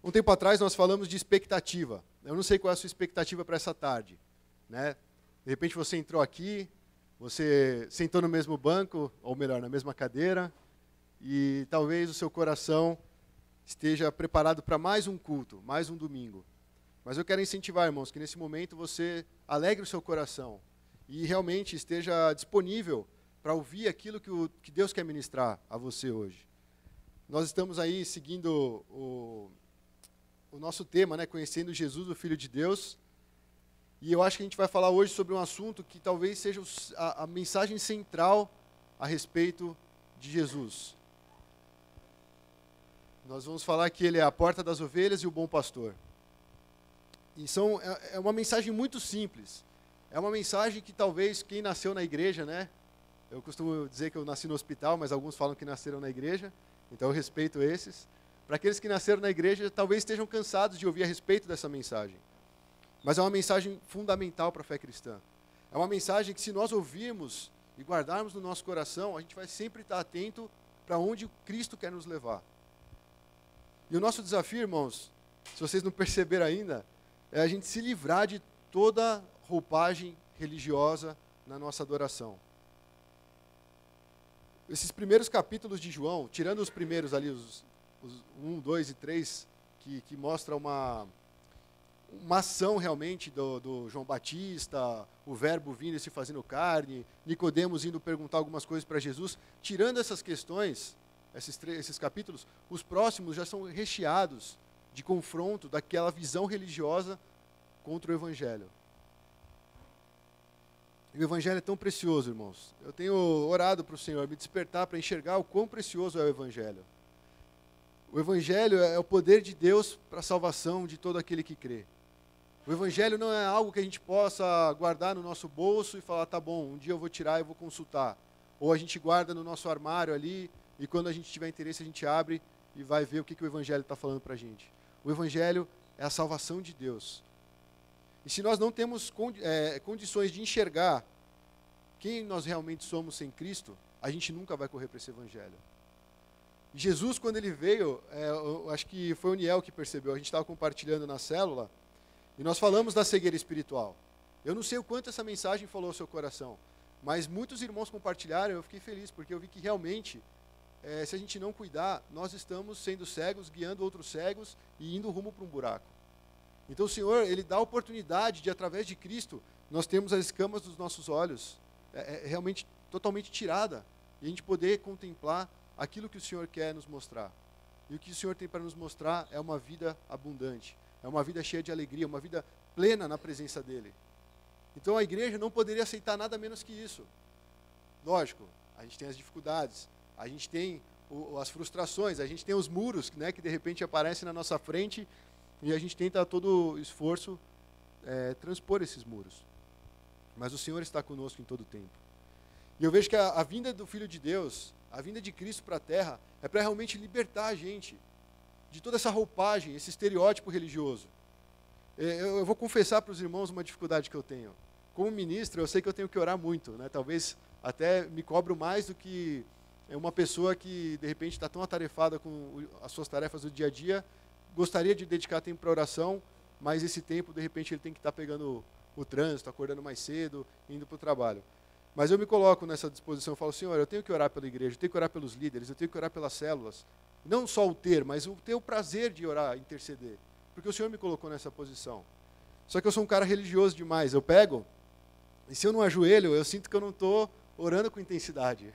Um tempo atrás nós falamos de expectativa. Eu não sei qual é a sua expectativa para essa tarde, né? De repente você entrou aqui, você sentou no mesmo banco, ou melhor, na mesma cadeira, e talvez o seu coração esteja preparado para mais um culto, mais um domingo. Mas eu quero incentivar, irmãos, que nesse momento você alegre o seu coração e realmente esteja disponível para ouvir aquilo que Deus quer ministrar a você hoje. Nós estamos aí seguindo o nosso tema, né, conhecendo Jesus, o Filho de Deus, e eu acho que a gente vai falar hoje sobre um assunto que talvez seja a mensagem central a respeito de Jesus. Nós vamos falar que ele é a porta das ovelhas e o bom pastor. E é uma mensagem muito simples. É uma mensagem que talvez quem nasceu na igreja, né? Eu costumo dizer que eu nasci no hospital, mas alguns falam que nasceram na igreja, então eu respeito esses. Para aqueles que nasceram na igreja, talvez estejam cansados de ouvir a respeito dessa mensagem. Mas é uma mensagem fundamental para a fé cristã. É uma mensagem que, se nós ouvirmos e guardarmos no nosso coração, a gente vai sempre estar atento para onde Cristo quer nos levar. E o nosso desafio, irmãos, se vocês não perceberam ainda, é a gente se livrar de toda roupagem religiosa na nossa adoração. Esses primeiros capítulos de João, tirando os primeiros ali, os 1, 2 e 3, que mostra uma ação realmente do João Batista, o verbo vindo e se fazendo carne, Nicodemos indo perguntar algumas coisas para Jesus. Tirando essas questões, esses capítulos, os próximos já são recheados de confronto daquela visão religiosa contra o Evangelho. E o Evangelho é tão precioso, irmãos. Eu tenho orado para o Senhor me despertar para enxergar o quão precioso é o Evangelho. O Evangelho é o poder de Deus para a salvação de todo aquele que crê. O Evangelho não é algo que a gente possa guardar no nosso bolso e falar, tá bom, um dia eu vou tirar e vou consultar. Ou a gente guarda no nosso armário ali e quando a gente tiver interesse a gente abre e vai ver o que o Evangelho está falando para a gente. O Evangelho é a salvação de Deus. E se nós não temos condições de enxergar quem nós realmente somos sem Cristo, a gente nunca vai correr para esse Evangelho. Jesus, quando ele veio, eu acho que foi o Niel que percebeu, a gente estava compartilhando na célula, e nós falamos da cegueira espiritual. Eu não sei o quanto essa mensagem falou ao seu coração, mas muitos irmãos compartilharam, eu fiquei feliz, porque eu vi que realmente, se a gente não cuidar, nós estamos sendo cegos, guiando outros cegos e indo rumo para um buraco. Então o Senhor, Ele dá a oportunidade de, através de Cristo, nós termos as escamas dos nossos olhos realmente totalmente tirada, e a gente poder contemplar aquilo que o Senhor quer nos mostrar. E o que o Senhor tem para nos mostrar é uma vida abundante, é uma vida cheia de alegria, uma vida plena na presença dEle. Então a igreja não poderia aceitar nada menos que isso. Lógico, a gente tem as dificuldades, a gente tem as frustrações, a gente tem os muros, né, que de repente aparecem na nossa frente e a gente tenta a todo esforço transpor esses muros. Mas o Senhor está conosco em todo o tempo. E eu vejo que a vinda do Filho de Deus, a vinda de Cristo para a Terra, é para realmente libertar a gente de toda essa roupagem, esse estereótipo religioso. Eu vou confessar para os irmãos uma dificuldade que eu tenho. Como ministro, eu sei que eu tenho que orar muito, né? Talvez até me cobro mais do que uma pessoa que, de repente, está tão atarefada com as suas tarefas do dia a dia, gostaria de dedicar tempo para oração, mas esse tempo, de repente, ele tem que estar pegando o trânsito, acordando mais cedo, indo para o trabalho. Mas eu me coloco nessa disposição, eu falo, Senhor, eu tenho que orar pela igreja, eu tenho que orar pelos líderes, eu tenho que orar pelas células. Não só o ter, mas o ter o prazer de orar, interceder. Porque o Senhor me colocou nessa posição. Só que eu sou um cara religioso demais. Eu pego, e se eu não ajoelho, eu sinto que eu não estou orando com intensidade.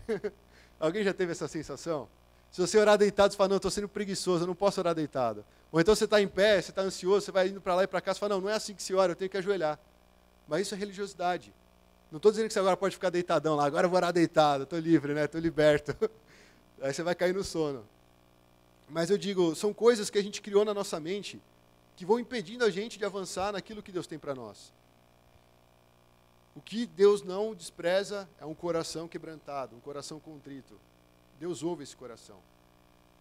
Alguém já teve essa sensação? Se você orar deitado, você fala, não, eu estou sendo preguiçoso, eu não posso orar deitado. Ou então você está em pé, você está ansioso, você vai indo para lá e para cá, você fala, não, não é assim que se ora, eu tenho que ajoelhar. Mas isso é religiosidade. Não estou dizendo que você agora pode ficar deitadão lá, agora eu vou orar deitado, estou livre, né? Estou liberto. Aí você vai cair no sono. Mas eu digo, são coisas que a gente criou na nossa mente que vão impedindo a gente de avançar naquilo que Deus tem para nós. O que Deus não despreza é um coração quebrantado, um coração contrito. Deus ouve esse coração.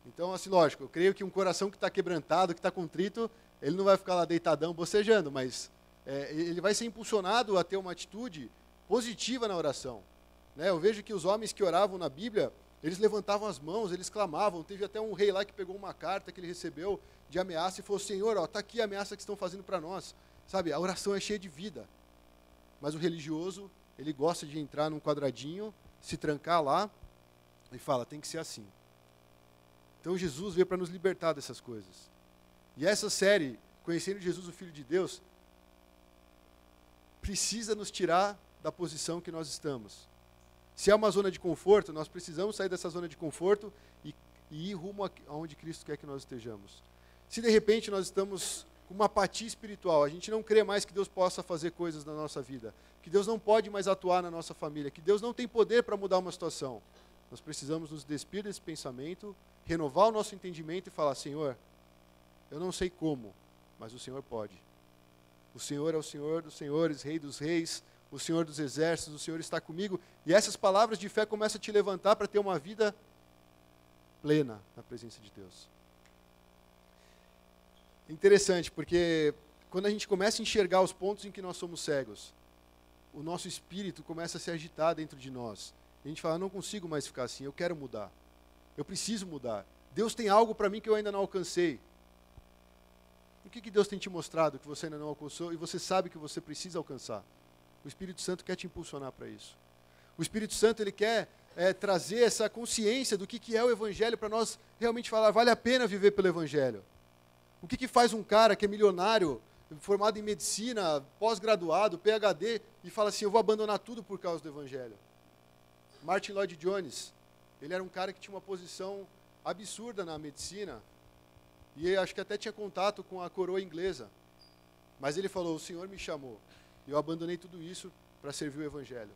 Então, assim, lógico, eu creio que um coração que está quebrantado, que está contrito, ele não vai ficar lá deitadão, bocejando, mas ele vai ser impulsionado a ter uma atitude positiva na oração. Né? Eu vejo que os homens que oravam na Bíblia, Eles levantavam as mãos, eles clamavam. Teve até um rei lá que pegou uma carta que ele recebeu de ameaça e falou: Senhor, está aqui a ameaça que estão fazendo para nós. Sabe, a oração é cheia de vida. Mas o religioso, ele gosta de entrar num quadradinho, se trancar lá e fala: tem que ser assim. Então Jesus veio para nos libertar dessas coisas. E essa série, Conhecendo Jesus, o Filho de Deus, precisa nos tirar da posição que nós estamos. Se é uma zona de conforto, nós precisamos sair dessa zona de conforto e ir rumo aonde Cristo quer que nós estejamos. Se de repente nós estamos com uma apatia espiritual, a gente não crê mais que Deus possa fazer coisas na nossa vida, que Deus não pode mais atuar na nossa família, que Deus não tem poder para mudar uma situação, nós precisamos nos despir desse pensamento, renovar o nosso entendimento e falar: Senhor, eu não sei como, mas o Senhor pode. O Senhor é o Senhor dos senhores, Rei dos reis, o Senhor dos exércitos, o Senhor está comigo. E essas palavras de fé começam a te levantar para ter uma vida plena na presença de Deus. Interessante, porque quando a gente começa a enxergar os pontos em que nós somos cegos, o nosso espírito começa a se agitar dentro de nós. E a gente fala: eu não consigo mais ficar assim, eu quero mudar. Eu preciso mudar. Deus tem algo para mim que eu ainda não alcancei. O que Deus tem te mostrado que você ainda não alcançou e você sabe que você precisa alcançar? O Espírito Santo quer te impulsionar para isso. O Espírito Santo, ele quer trazer essa consciência do que é o Evangelho para nós realmente falar: vale a pena viver pelo Evangelho. O que faz um cara que é milionário, formado em medicina, pós-graduado, PhD, e fala assim: eu vou abandonar tudo por causa do Evangelho? Martin Lloyd Jones, ele era um cara que tinha uma posição absurda na medicina, e acho que até tinha contato com a coroa inglesa. Mas ele falou: o Senhor me chamou, e eu abandonei tudo isso para servir o Evangelho.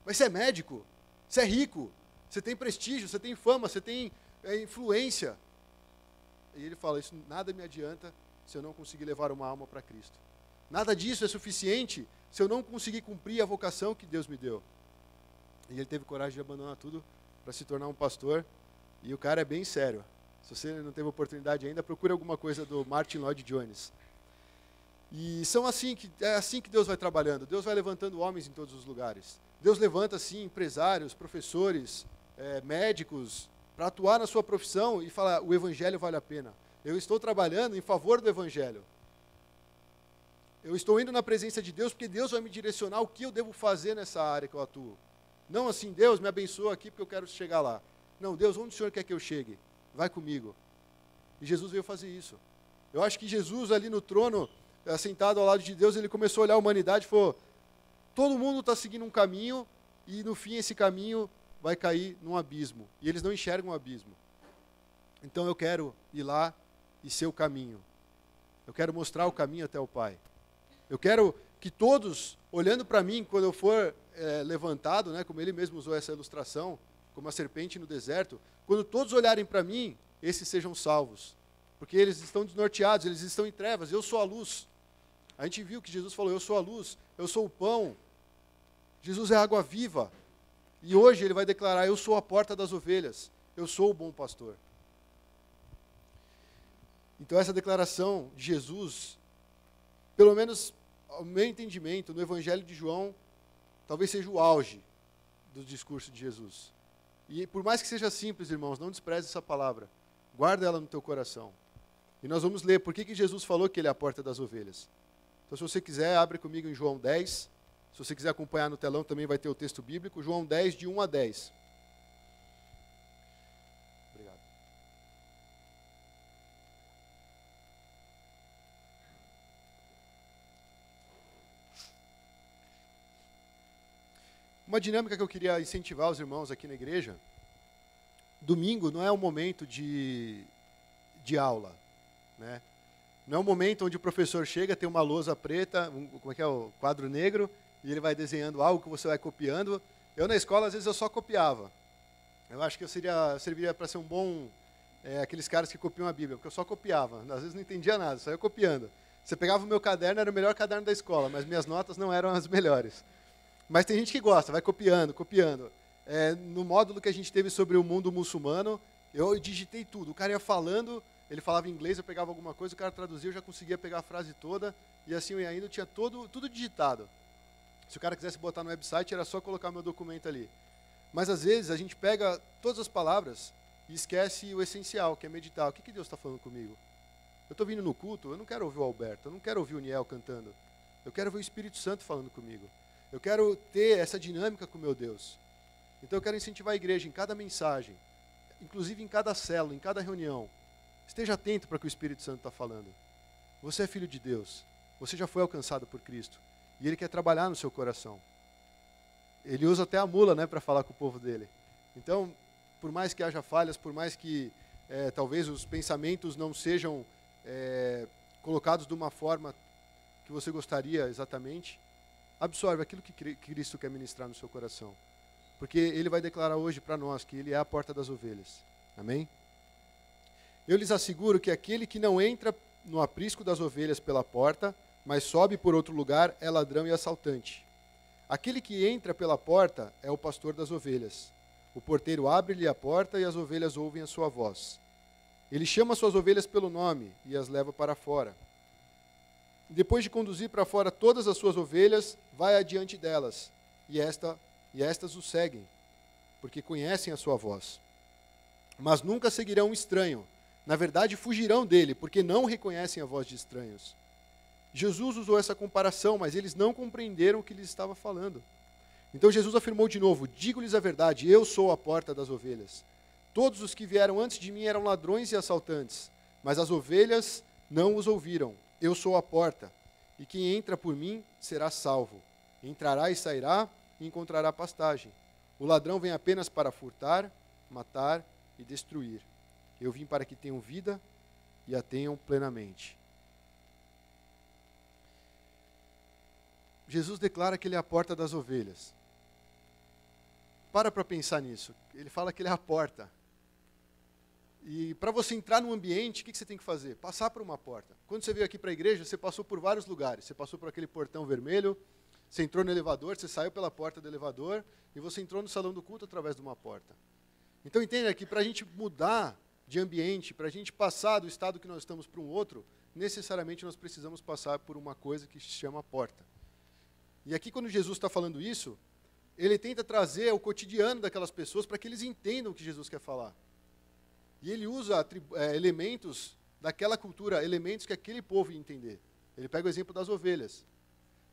Mas você é médico, você é rico, você tem prestígio, você tem fama, você tem influência. E ele fala: isso nada me adianta se eu não conseguir levar uma alma para Cristo. Nada disso é suficiente se eu não conseguir cumprir a vocação que Deus me deu. E ele teve coragem de abandonar tudo para se tornar um pastor. E o cara é bem sério. Se você não teve oportunidade ainda, procure alguma coisa do Martin Lloyd Jones. E é assim que Deus vai trabalhando. Deus vai levantando homens em todos os lugares. Deus levanta, sim, empresários, professores, médicos, para atuar na sua profissão e falar: o Evangelho vale a pena. Eu estou trabalhando em favor do Evangelho. Eu estou indo na presença de Deus porque Deus vai me direcionar o que eu devo fazer nessa área que eu atuo. Não assim: Deus me abençoa aqui porque eu quero chegar lá. Não: Deus, onde o Senhor quer que eu chegue? Vai comigo. E Jesus veio fazer isso. Eu acho que Jesus ali no trono, sentado ao lado de Deus, ele começou a olhar a humanidade e falou: todo mundo está seguindo um caminho e no fim esse caminho vai cair num abismo. E eles não enxergam o abismo. Então eu quero ir lá e ser o caminho. Eu quero mostrar o caminho até o Pai. Eu quero que todos, olhando para mim, quando eu for levantado, né, como ele mesmo usou essa ilustração, como a serpente no deserto, quando todos olharem para mim, esses sejam salvos. Porque eles estão desnorteados, eles estão em trevas, eu sou a luz. A gente viu que Jesus falou: eu sou a luz, eu sou o pão. Jesus é a água viva. E hoje ele vai declarar: eu sou a porta das ovelhas, eu sou o bom pastor. Então essa declaração de Jesus, pelo menos ao meu entendimento, no Evangelho de João, talvez seja o auge do discurso de Jesus. E por mais que seja simples, irmãos, não despreze essa palavra. Guarda ela no teu coração. E nós vamos ler por que Jesus falou que ele é a porta das ovelhas. Então, se você quiser, abre comigo em João 10. Se você quiser acompanhar no telão, também vai ter o texto bíblico. João 10, de 1 a 10. Obrigado. Uma dinâmica que eu queria incentivar os irmãos aqui na igreja: domingo não é um momento de aula, né? Não é um momento onde o professor chega, tem uma lousa preta, o quadro negro, e ele vai desenhando algo que você vai copiando. Eu na escola, às vezes, eu só copiava. Eu acho que eu serviria para ser um bom, aqueles caras que copiam a Bíblia, porque eu só copiava. Às vezes não entendia nada, só ia copiando. Você pegava o meu caderno, era o melhor caderno da escola, mas minhas notas não eram as melhores. Mas tem gente que gosta, vai copiando, copiando. No módulo que a gente teve sobre o mundo muçulmano, eu digitei tudo. O cara ia falando, ele falava inglês, eu pegava alguma coisa, o cara traduzia, eu já conseguia pegar a frase toda, e assim eu ia indo, tinha tudo digitado. Se o cara quisesse botar no website, era só colocar meu documento ali. Mas às vezes a gente pega todas as palavras e esquece o essencial, que é meditar. O que Deus está falando comigo? Eu estou vindo no culto, eu não quero ouvir o Alberto, eu não quero ouvir o Niel cantando. Eu quero ouvir o Espírito Santo falando comigo. Eu quero ter essa dinâmica com o meu Deus. Então eu quero incentivar a igreja em cada mensagem, inclusive em cada célula, em cada reunião. Esteja atento para o que o Espírito Santo está falando. Você é filho de Deus. Você já foi alcançado por Cristo. E Ele quer trabalhar no seu coração. Ele usa até a mula, né, para falar com o povo dele. Então, por mais que haja falhas, por mais que talvez os pensamentos não sejam colocados de uma forma que você gostaria exatamente, absorve aquilo que Cristo quer ministrar no seu coração. Porque Ele vai declarar hoje para nós que Ele é a porta das ovelhas. Amém? Eu lhes asseguro que aquele que não entra no aprisco das ovelhas pela porta, mas sobe por outro lugar, é ladrão e assaltante. Aquele que entra pela porta é o pastor das ovelhas. O porteiro abre-lhe a porta e as ovelhas ouvem a sua voz. Ele chama suas ovelhas pelo nome e as leva para fora. Depois de conduzir para fora todas as suas ovelhas, vai adiante delas, e estas o seguem, porque conhecem a sua voz. Mas nunca seguirão um estranho. Na verdade, fugirão dele, porque não reconhecem a voz de estranhos. Jesus usou essa comparação, mas eles não compreenderam o que lhes estava falando. Então Jesus afirmou de novo: digo-lhes a verdade, eu sou a porta das ovelhas. Todos os que vieram antes de mim eram ladrões e assaltantes, mas as ovelhas não os ouviram. Eu sou a porta, e quem entra por mim será salvo. Entrará e sairá e encontrará pastagem. O ladrão vem apenas para furtar, matar e destruir. Eu vim para que tenham vida e a tenham plenamente. Jesus declara que Ele é a porta das ovelhas. Para pensar nisso. Ele fala que Ele é a porta. E para você entrar no ambiente, o que você tem que fazer? Passar por uma porta. Quando você veio aqui para a igreja, você passou por vários lugares. Você passou por aquele portão vermelho, você entrou no elevador, você saiu pela porta do elevador e você entrou no salão do culto através de uma porta. Então entenda que para a gente mudar de ambiente, para a gente passar do estado que nós estamos para um outro, necessariamente nós precisamos passar por uma coisa que se chama porta. E aqui quando Jesus está falando isso, Ele tenta trazer o cotidiano daquelas pessoas para que eles entendam o que Jesus quer falar. E Ele usa elementos daquela cultura, elementos que aquele povo ia entender. Ele pega o exemplo das ovelhas.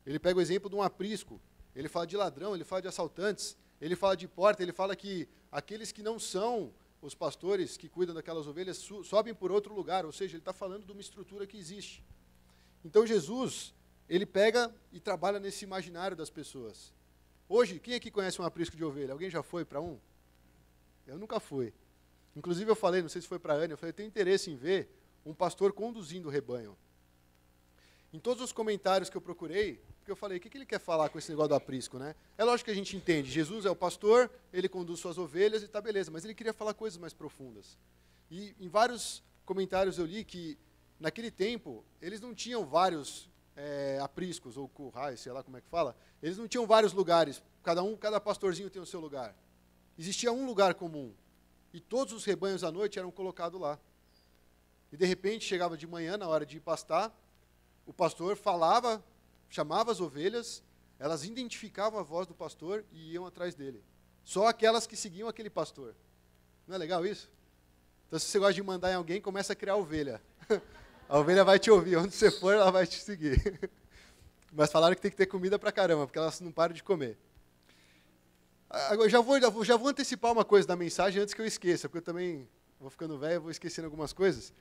Ele pega o exemplo de um aprisco. Ele fala de ladrão, ele fala de assaltantes, ele fala de porta, ele fala que aqueles que não são os pastores que cuidam daquelas ovelhas sobem por outro lugar, ou seja, ele está falando de uma estrutura que existe. Então Jesus, Ele pega e trabalha nesse imaginário das pessoas. Hoje, quem aqui conhece um aprisco de ovelha? Alguém já foi para um? Eu nunca fui. Inclusive eu falei, não sei se foi para a Ana, eu falei, eu tenho interesse em ver um pastor conduzindo o rebanho. Em todos os comentários que eu procurei, porque eu falei, o que ele quer falar com esse negócio do aprisco, né? É lógico que a gente entende, Jesus é o pastor, ele conduz suas ovelhas e está beleza, mas ele queria falar coisas mais profundas. E em vários comentários eu li que, naquele tempo, eles não tinham vários apriscos, ou currais, sei lá como é que fala, eles não tinham vários lugares, cada pastorzinho tem o seu lugar. Existia um lugar comum, e todos os rebanhos à noite eram colocados lá. E de repente, chegava de manhã, na hora de ir pastar, o pastor falava, chamava as ovelhas, elas identificavam a voz do pastor e iam atrás dele. Só aquelas que seguiam aquele pastor. Não é legal isso? Então, se você gosta de mandar em alguém, começa a criar ovelha. A ovelha vai te ouvir, onde você for, ela vai te seguir. Mas falaram que tem que ter comida pra caramba, porque elas não param de comer. Agora, já vou antecipar uma coisa da mensagem antes que eu esqueça, porque eu também vou ficando velho, vou esquecendo algumas coisas.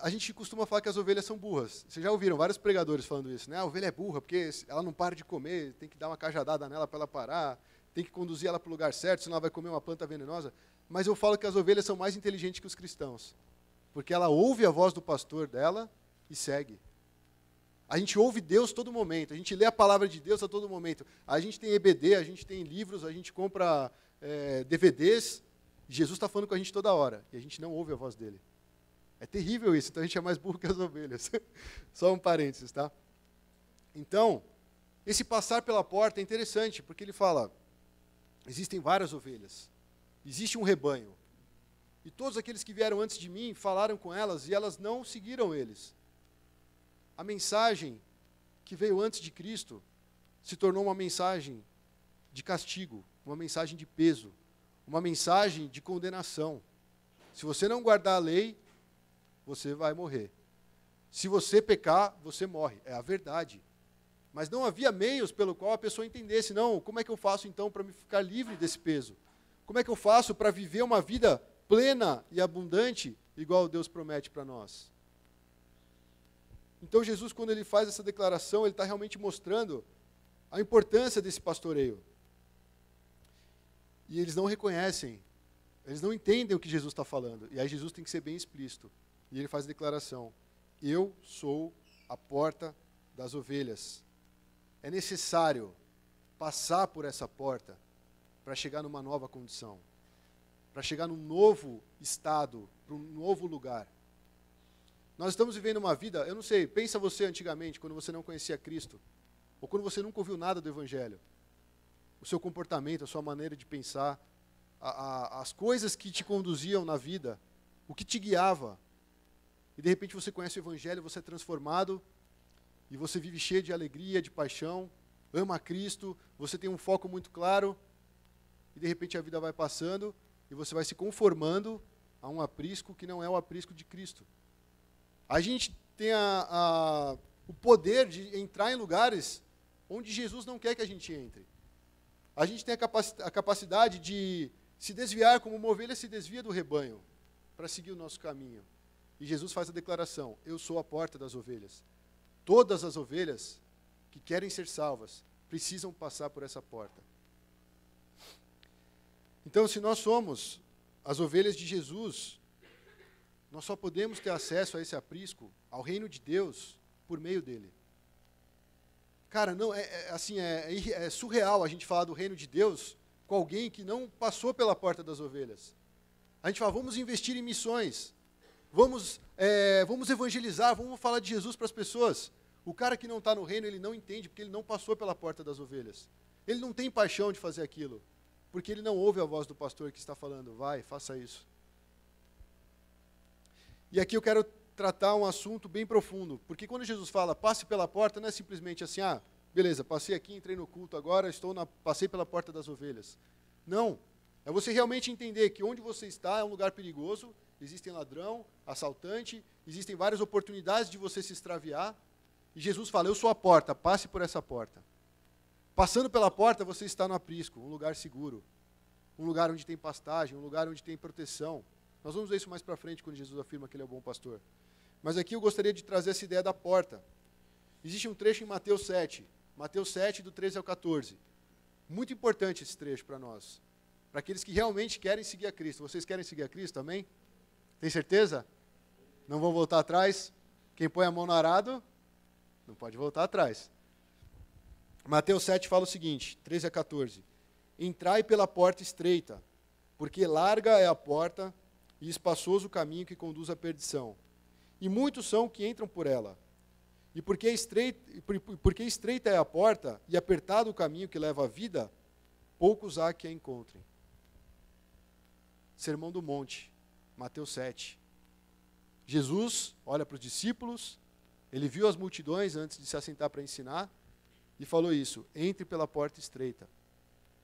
A gente costuma falar que as ovelhas são burras. Vocês já ouviram vários pregadores falando isso, né? A ovelha é burra porque ela não para de comer, tem que dar uma cajadada nela para ela parar, tem que conduzir ela para o lugar certo, senão ela vai comer uma planta venenosa. Mas eu falo que as ovelhas são mais inteligentes que os cristãos, porque ela ouve a voz do pastor dela e segue. A gente ouve Deus todo momento, a gente lê a palavra de Deus a todo momento. A gente tem EBD, a gente tem livros, a gente compra DVDs. Jesus está falando com a gente toda hora e a gente não ouve a voz dele. É terrível isso, então a gente é mais burro que as ovelhas. Só um parênteses, tá? Então, esse passar pela porta é interessante, porque ele fala, existem várias ovelhas, existe um rebanho, e todos aqueles que vieram antes de mim falaram com elas, e elas não seguiram eles. A mensagem que veio antes de Cristo se tornou uma mensagem de castigo, uma mensagem de peso, uma mensagem de condenação. Se você não guardar a lei, você vai morrer. Se você pecar, você morre. É a verdade. Mas não havia meios pelo qual a pessoa entendesse, não, como é que eu faço então para me ficar livre desse peso? Como é que eu faço para viver uma vida plena e abundante, igual Deus promete para nós? Então Jesus, quando ele faz essa declaração, ele está realmente mostrando a importância desse pastoreio. E eles não reconhecem, eles não entendem o que Jesus está falando. E aí Jesus tem que ser bem explícito. E ele faz a declaração: eu sou a porta das ovelhas. É necessário passar por essa porta para chegar numa nova condição, para chegar num novo estado, para um novo lugar. Nós estamos vivendo uma vida, eu não sei, pensa você antigamente, quando você não conhecia Cristo, ou quando você nunca ouviu nada do Evangelho. O seu comportamento, a sua maneira de pensar, as coisas que te conduziam na vida, o que te guiava. E de repente você conhece o Evangelho, você é transformado, e você vive cheio de alegria, de paixão, ama a Cristo, você tem um foco muito claro, e de repente a vida vai passando, e você vai se conformando a um aprisco que não é o aprisco de Cristo. A gente tem o poder de entrar em lugares onde Jesus não quer que a gente entre. A gente tem a capacidade de se desviar como uma ovelha se desvia do rebanho, para seguir o nosso caminho. E Jesus faz a declaração: eu sou a porta das ovelhas. Todas as ovelhas que querem ser salvas precisam passar por essa porta. Então, se nós somos as ovelhas de Jesus, nós só podemos ter acesso a esse aprisco, ao reino de Deus, por meio dele. Cara, não, é surreal a gente falar do reino de Deus com alguém que não passou pela porta das ovelhas. A gente fala, vamos investir em missões, vamos evangelizar, vamos falar de Jesus para as pessoas. O cara que não está no reino, ele não entende, porque ele não passou pela porta das ovelhas. Ele não tem paixão de fazer aquilo, porque ele não ouve a voz do pastor que está falando, vai, faça isso. E aqui eu quero tratar um assunto bem profundo, porque quando Jesus fala, passe pela porta, não é simplesmente assim, beleza, passei aqui, entrei no culto agora, passei pela porta das ovelhas. Não, é você realmente entender que onde você está é um lugar perigoso, existem ladrão, assaltante, existem várias oportunidades de você se extraviar, e Jesus fala, eu sou a porta, passe por essa porta. Passando pela porta, você está no aprisco, um lugar seguro, um lugar onde tem pastagem, um lugar onde tem proteção. Nós vamos ver isso mais para frente, quando Jesus afirma que ele é o bom pastor. Mas aqui eu gostaria de trazer essa ideia da porta. Existe um trecho em Mateus 7, do 13 ao 14. Muito importante esse trecho para nós. Para aqueles que realmente querem seguir a Cristo. Vocês querem seguir a Cristo, amém? Tem certeza? Não vão voltar atrás? Quem põe a mão no arado, não pode voltar atrás. Mateus 7 fala o seguinte, 13 a 14. Entrai pela porta estreita, porque larga é a porta e espaçoso o caminho que conduz à perdição. E muitos são que entram por ela. E porque estreita é a porta e apertado o caminho que leva à vida, poucos há que a encontrem. Sermão do Monte, Mateus 7. Jesus olha para os discípulos, ele viu as multidões antes de se assentar para ensinar, e falou isso, entre pela porta estreita.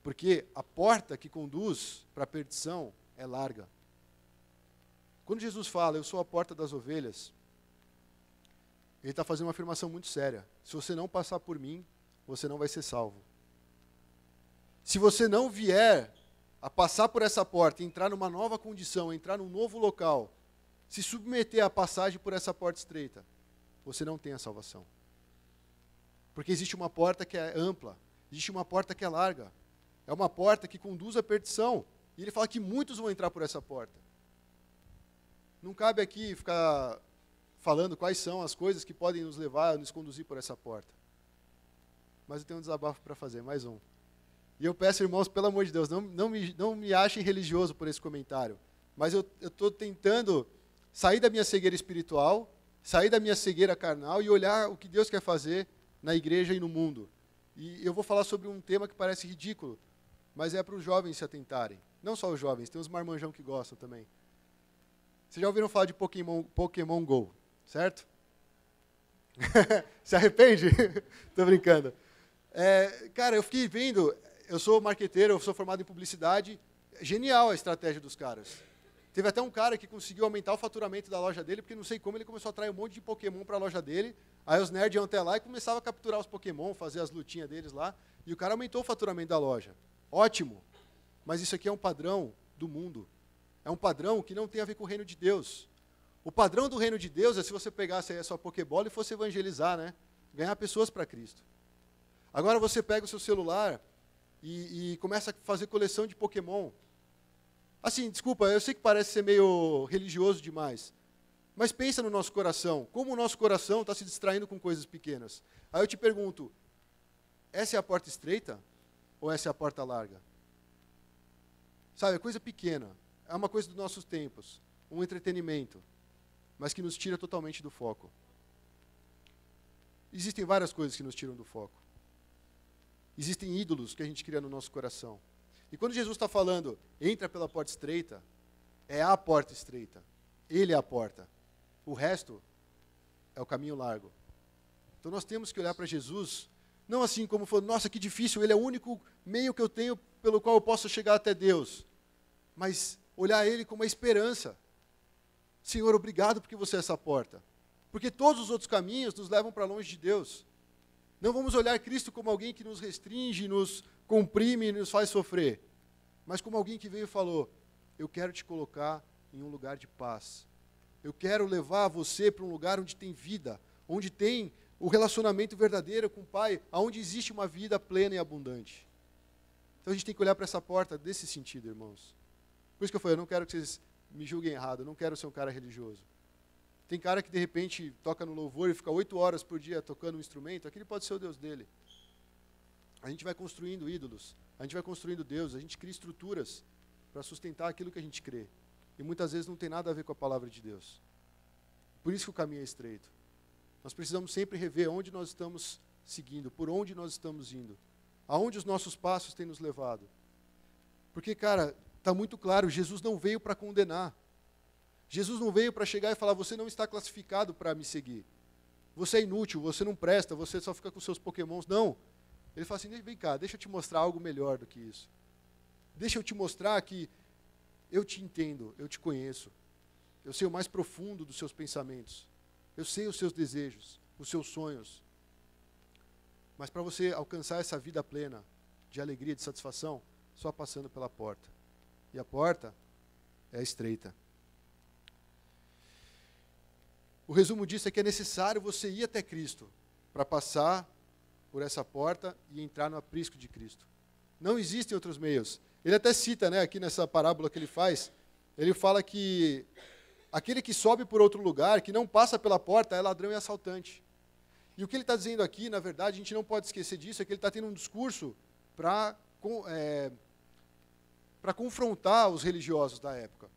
Porque a porta que conduz para a perdição é larga. Quando Jesus fala, eu sou a porta das ovelhas, ele está fazendo uma afirmação muito séria. Se você não passar por mim, você não vai ser salvo. Se você não vier a passar por essa porta, entrar numa nova condição, entrar num novo local, se submeter à passagem por essa porta estreita, você não tem a salvação. Porque existe uma porta que é ampla, existe uma porta que é larga. É uma porta que conduz à perdição. E ele fala que muitos vão entrar por essa porta. Não cabe aqui ficar falando quais são as coisas que podem nos levar, nos conduzir por essa porta. Mas eu tenho um desabafo para fazer, mais um. E eu peço, irmãos, pelo amor de Deus, não me achem religioso por esse comentário. Mas eu estou tentando sair da minha cegueira espiritual, sair da minha cegueira carnal e olhar o que Deus quer fazer na igreja e no mundo. E eu vou falar sobre um tema que parece ridículo, mas é para os jovens se atentarem. Não só os jovens, tem uns marmanjão que gostam também. Vocês já ouviram falar de Pokémon Go, certo? Se arrepende? Estou brincando. Cara, eu fiquei vendo, eu sou marqueteiro, eu sou formado em publicidade, Genial a estratégia dos caras. Teve até um cara que conseguiu aumentar o faturamento da loja dele, porque não sei como ele começou a atrair um monte de Pokémon para a loja dele. Aí os nerds iam até lá e começavam a capturar os Pokémon, fazer as lutinhas deles lá. E o cara aumentou o faturamento da loja. Ótimo. Mas isso aqui é um padrão do mundo. É um padrão que não tem a ver com o reino de Deus. O padrão do reino de Deus é se você pegasse aí a sua Pokébola e fosse evangelizar, né? Ganhar pessoas para Cristo. Agora você pega o seu celular e começa a fazer coleção de Pokémon. Assim, desculpa, eu sei que parece ser meio religioso demais, mas pensa no nosso coração, como o nosso coração está se distraindo com coisas pequenas. Aí eu te pergunto, essa é a porta estreita ou essa é a porta larga? Sabe, é coisa pequena, é uma coisa dos nossos tempos, um entretenimento, mas que nos tira totalmente do foco. Existem várias coisas que nos tiram do foco. Existem ídolos que a gente cria no nosso coração. E quando Jesus está falando, entra pela porta estreita, é a porta estreita. Ele é a porta. O resto é o caminho largo. Então nós temos que olhar para Jesus, não assim como falando, nossa, que difícil, ele é o único meio que eu tenho pelo qual eu posso chegar até Deus. Mas olhar ele como uma esperança. Senhor, obrigado porque você é essa porta. Porque todos os outros caminhos nos levam para longe de Deus. Não vamos olhar Cristo como alguém que nos restringe, nos comprime e nos faz sofrer, mas como alguém que veio e falou, eu quero te colocar em um lugar de paz. Eu quero levar você para um lugar onde tem vida, onde tem o relacionamento verdadeiro com o Pai, onde existe uma vida plena e abundante. Então a gente tem que olhar para essa porta desse sentido, irmãos. Por isso que eu falei, eu não quero que vocês me julguem errado, eu não quero ser um cara religioso. Tem cara que de repente toca no louvor e fica 8 horas por dia tocando um instrumento, aquele pode ser o Deus dele. A gente vai construindo ídolos, a gente vai construindo Deus, a gente cria estruturas para sustentar aquilo que a gente crê. E muitas vezes não tem nada a ver com a palavra de Deus. Por isso que o caminho é estreito. Nós precisamos sempre rever onde nós estamos seguindo, por onde nós estamos indo, aonde os nossos passos têm nos levado. Porque, cara, está muito claro, Jesus não veio para condenar. Jesus não veio para chegar e falar, você não está classificado para me seguir. Você é inútil, você não presta, você só fica com seus pokémons. Não. Ele fala assim, vem cá, deixa eu te mostrar algo melhor do que isso. Deixa eu te mostrar que eu te entendo, eu te conheço. Eu sei o mais profundo dos seus pensamentos. Eu sei os seus desejos, os seus sonhos. Mas para você alcançar essa vida plena, de alegria, de satisfação, só passando pela porta. E a porta é estreita. O resumo disso é que é necessário você ir até Cristo para passar por essa porta e entrar no aprisco de Cristo. Não existem outros meios. Ele até cita, né, aqui nessa parábola que ele faz, ele fala que aquele que sobe por outro lugar, que não passa pela porta, é ladrão e assaltante. E o que ele está dizendo aqui, na verdade, a gente não pode esquecer disso, é que ele está tendo um discurso para confrontar os religiosos da época.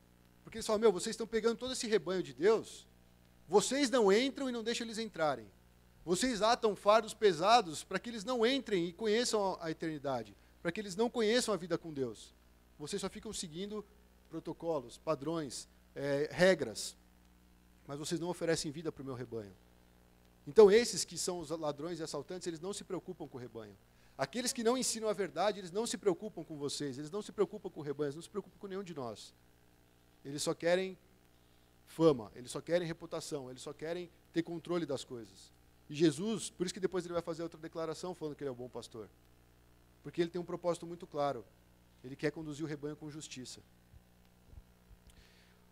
Porque eles falam, vocês estão pegando todo esse rebanho de Deus, vocês não entram e não deixam eles entrarem. Vocês atam fardos pesados para que eles não entrem e conheçam a eternidade, para que eles não conheçam a vida com Deus. Vocês só ficam seguindo protocolos, padrões, regras, mas vocês não oferecem vida para o meu rebanho. Então esses que são os ladrões e assaltantes, eles não se preocupam com o rebanho. Aqueles que não ensinam a verdade, eles não se preocupam com vocês, eles não se preocupam com o rebanho, eles não se preocupam com nenhum de nós. Eles só querem fama, eles só querem reputação, eles só querem ter controle das coisas. E Jesus, por isso que depois ele vai fazer outra declaração falando que ele é o bom pastor. Porque ele tem um propósito muito claro. Ele quer conduzir o rebanho com justiça.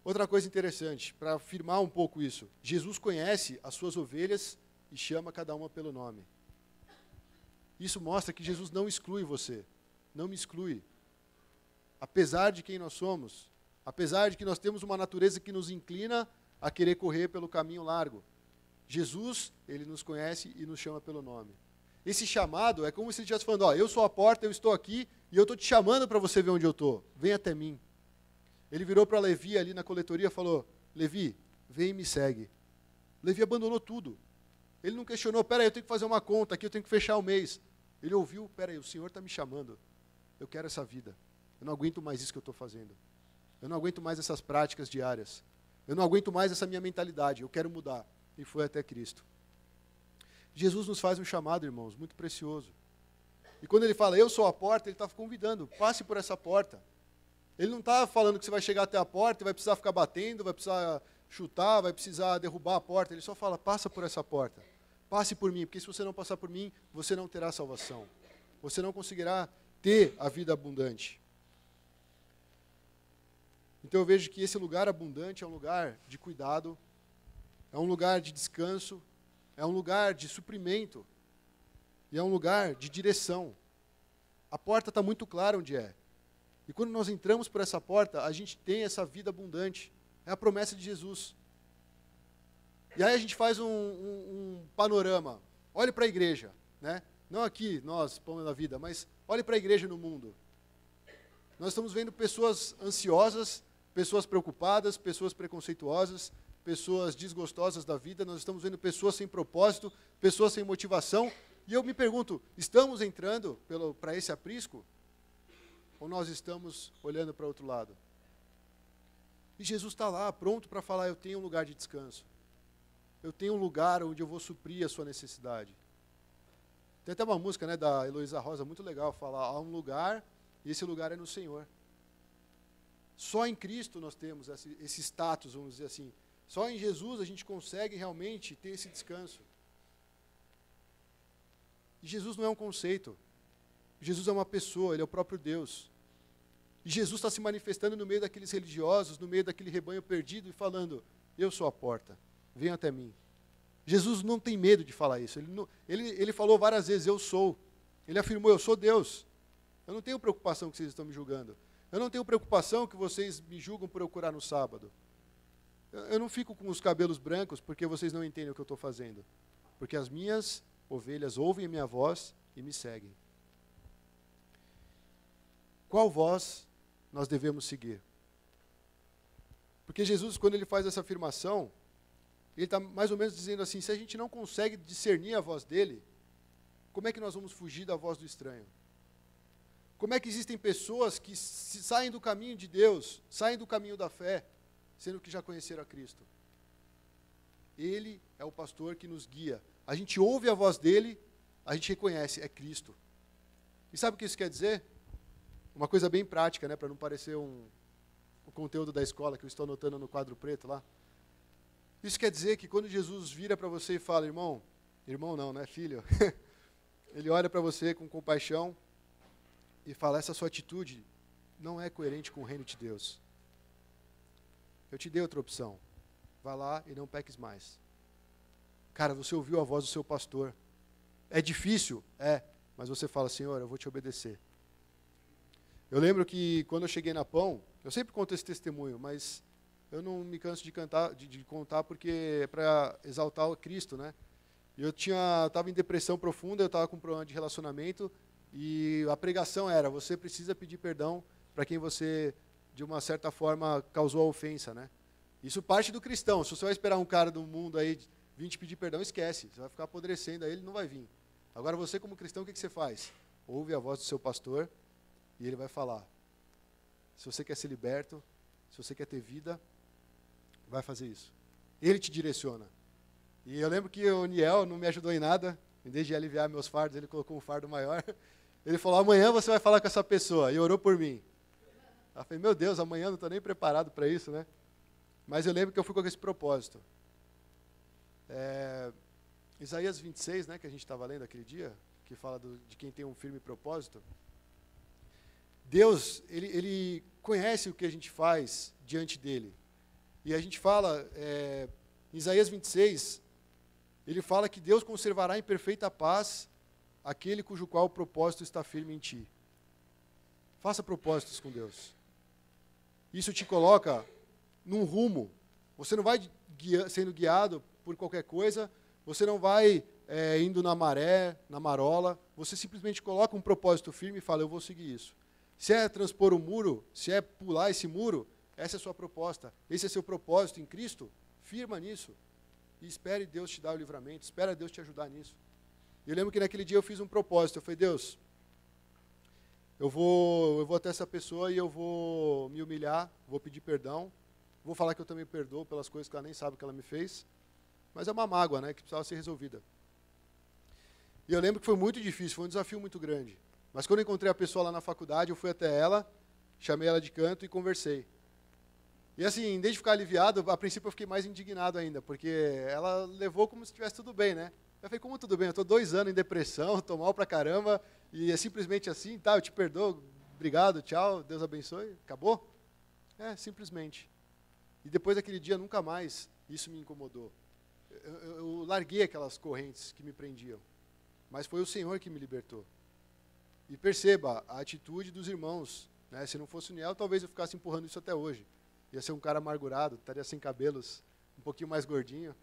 Outra coisa interessante, para afirmar um pouco isso, Jesus conhece as suas ovelhas e chama cada uma pelo nome. Isso mostra que Jesus não exclui você, não me exclui. Apesar de quem nós somos, apesar de que nós temos uma natureza que nos inclina a querer correr pelo caminho largo, Jesus, ele nos conhece e nos chama pelo nome. Esse chamado é como se ele estivesse falando, eu sou a porta, eu estou aqui e eu estou te chamando para você ver onde eu estou. Vem até mim. Ele virou para Levi ali na coletoria e falou, Levi, vem e me segue. Levi abandonou tudo. Ele não questionou, peraí, eu tenho que fazer uma conta aqui, eu tenho que fechar o mês. Ele ouviu, peraí, o Senhor está me chamando. Eu quero essa vida. Eu não aguento mais isso que eu estou fazendo. Eu não aguento mais essas práticas diárias. Eu não aguento mais essa minha mentalidade. Eu quero mudar. E foi até Cristo. Jesus nos faz um chamado, irmãos, muito precioso. E quando ele fala, eu sou a porta, ele está convidando, passe por essa porta. Ele não está falando que você vai chegar até a porta e vai precisar ficar batendo, vai precisar chutar, vai precisar derrubar a porta. Ele só fala, passa por essa porta. Passe por mim, porque se você não passar por mim, você não terá salvação. Você não conseguirá ter a vida abundante. Então eu vejo que esse lugar abundante é um lugar de cuidado, é um lugar de descanso, é um lugar de suprimento e é um lugar de direção. A porta está muito clara onde é. E quando nós entramos por essa porta, a gente tem essa vida abundante. É a promessa de Jesus. E aí a gente faz um panorama. Olhe para a igreja, né? Não aqui, nós, Pão da Vida, mas olhe para a igreja no mundo. Nós estamos vendo pessoas ansiosas, pessoas preocupadas, pessoas preconceituosas, pessoas desgostosas da vida. Nós estamos vendo pessoas sem propósito, pessoas sem motivação. E eu me pergunto, estamos entrando para esse aprisco? Ou nós estamos olhando para outro lado? E Jesus está lá, pronto para falar, eu tenho um lugar de descanso. Eu tenho um lugar onde eu vou suprir a sua necessidade. Tem até uma música, né, da Heloísa Rosa, muito legal, fala, há um lugar, e esse lugar é no Senhor. Só em Cristo nós temos esse status, vamos dizer assim. Só em Jesus a gente consegue realmente ter esse descanso. E Jesus não é um conceito. Jesus é uma pessoa, Ele é o próprio Deus. E Jesus está se manifestando no meio daqueles religiosos, no meio daquele rebanho perdido e falando, eu sou a porta, venha até mim. Jesus não tem medo de falar isso. Ele falou várias vezes, eu sou. Ele afirmou, eu sou Deus. Eu não tenho preocupação que vocês estão me julgando. Eu não tenho preocupação que vocês me julgam por eu curar no sábado. Eu não fico com os cabelos brancos porque vocês não entendem o que eu estou fazendo. Porque as minhas ovelhas ouvem a minha voz e me seguem. Qual voz nós devemos seguir? Porque Jesus, quando ele faz essa afirmação, ele está mais ou menos dizendo assim, se a gente não consegue discernir a voz dele, como é que nós vamos fugir da voz do estranho? Como é que existem pessoas que saem do caminho de Deus, saem do caminho da fé, sendo que já conheceram a Cristo? Ele é o pastor que nos guia. A gente ouve a voz dele, a gente reconhece, é Cristo. E sabe o que isso quer dizer? Uma coisa bem prática, né, para não parecer o conteúdo da escola que eu estou anotando no quadro preto lá. Isso quer dizer que quando Jesus vira para você e fala, irmão não, né, filho? Ele olha para você com compaixão e fala, essa sua atitude não é coerente com o reino de Deus. Eu te dei outra opção. Vá lá e não peques mais. Cara, você ouviu a voz do seu pastor. É difícil? É. Mas você fala, Senhor, eu vou te obedecer. Eu lembro que quando eu cheguei na Pão, eu sempre conto esse testemunho, mas eu não me canso de contar porque é para exaltar o Cristo, né? Eu estava em depressão profunda, eu estava com um problema de relacionamento e a pregação era, você precisa pedir perdão para quem você, de uma certa forma, causou a ofensa, né? Isso parte do cristão. Se você vai esperar um cara do mundo aí vir te pedir perdão, esquece. Você vai ficar apodrecendo, aí ele não vai vir. Agora você, como cristão, o que você faz? Ouve a voz do seu pastor e ele vai falar. Se você quer ser liberto, se você quer ter vida, vai fazer isso. Ele te direciona. E eu lembro que o Niel não me ajudou em nada, em vez de aliviar meus fardos, ele colocou um fardo maior. Ele falou, amanhã você vai falar com essa pessoa, e orou por mim. Eu falei, meu Deus, amanhã eu não estou nem preparado para isso, né? Mas eu lembro que eu fui com esse propósito. Isaías 26, né, que a gente estava lendo aquele dia, que fala de quem tem um firme propósito. Deus, ele conhece o que a gente faz diante dele. E a gente fala, em Isaías 26, ele fala que Deus conservará em perfeita paz aquele cujo qual o propósito está firme em ti. Faça propósitos com Deus. Isso te coloca num rumo. Você não vai sendo guiado por qualquer coisa, você não vai indo na maré, na marola, você simplesmente coloca um propósito firme e fala, eu vou seguir isso. Se é transpor um muro, se é pular esse muro, essa é a sua proposta, esse é seu propósito em Cristo, firma nisso. E espere Deus te dar o livramento, espera Deus te ajudar nisso. E eu lembro que naquele dia eu fiz um propósito, eu falei, Deus, eu vou até essa pessoa e eu vou me humilhar, vou pedir perdão, vou falar que eu também perdoo pelas coisas que ela nem sabe que ela me fez, mas é uma mágoa, né, que precisava ser resolvida. E eu lembro que foi muito difícil, foi um desafio muito grande. Mas quando eu encontrei a pessoa lá na faculdade, eu fui até ela chamei ela de canto e conversei. E assim, em vez de ficar aliviado, a princípio eu fiquei mais indignado ainda, porque ela levou como se estivesse tudo bem, né? Eu falei, como tudo bem? Eu estou 2 anos em depressão, estou mal pra caramba, e é simplesmente assim, tá, eu te perdoo, obrigado, tchau, Deus abençoe, acabou? Simplesmente. E depois daquele dia, nunca mais isso me incomodou. Eu larguei aquelas correntes que me prendiam, mas foi o Senhor que me libertou. E perceba a atitude dos irmãos, né? Se não fosse o Niel, talvez eu ficasse empurrando isso até hoje. Ia ser um cara amargurado, estaria sem cabelos, um pouquinho mais gordinho,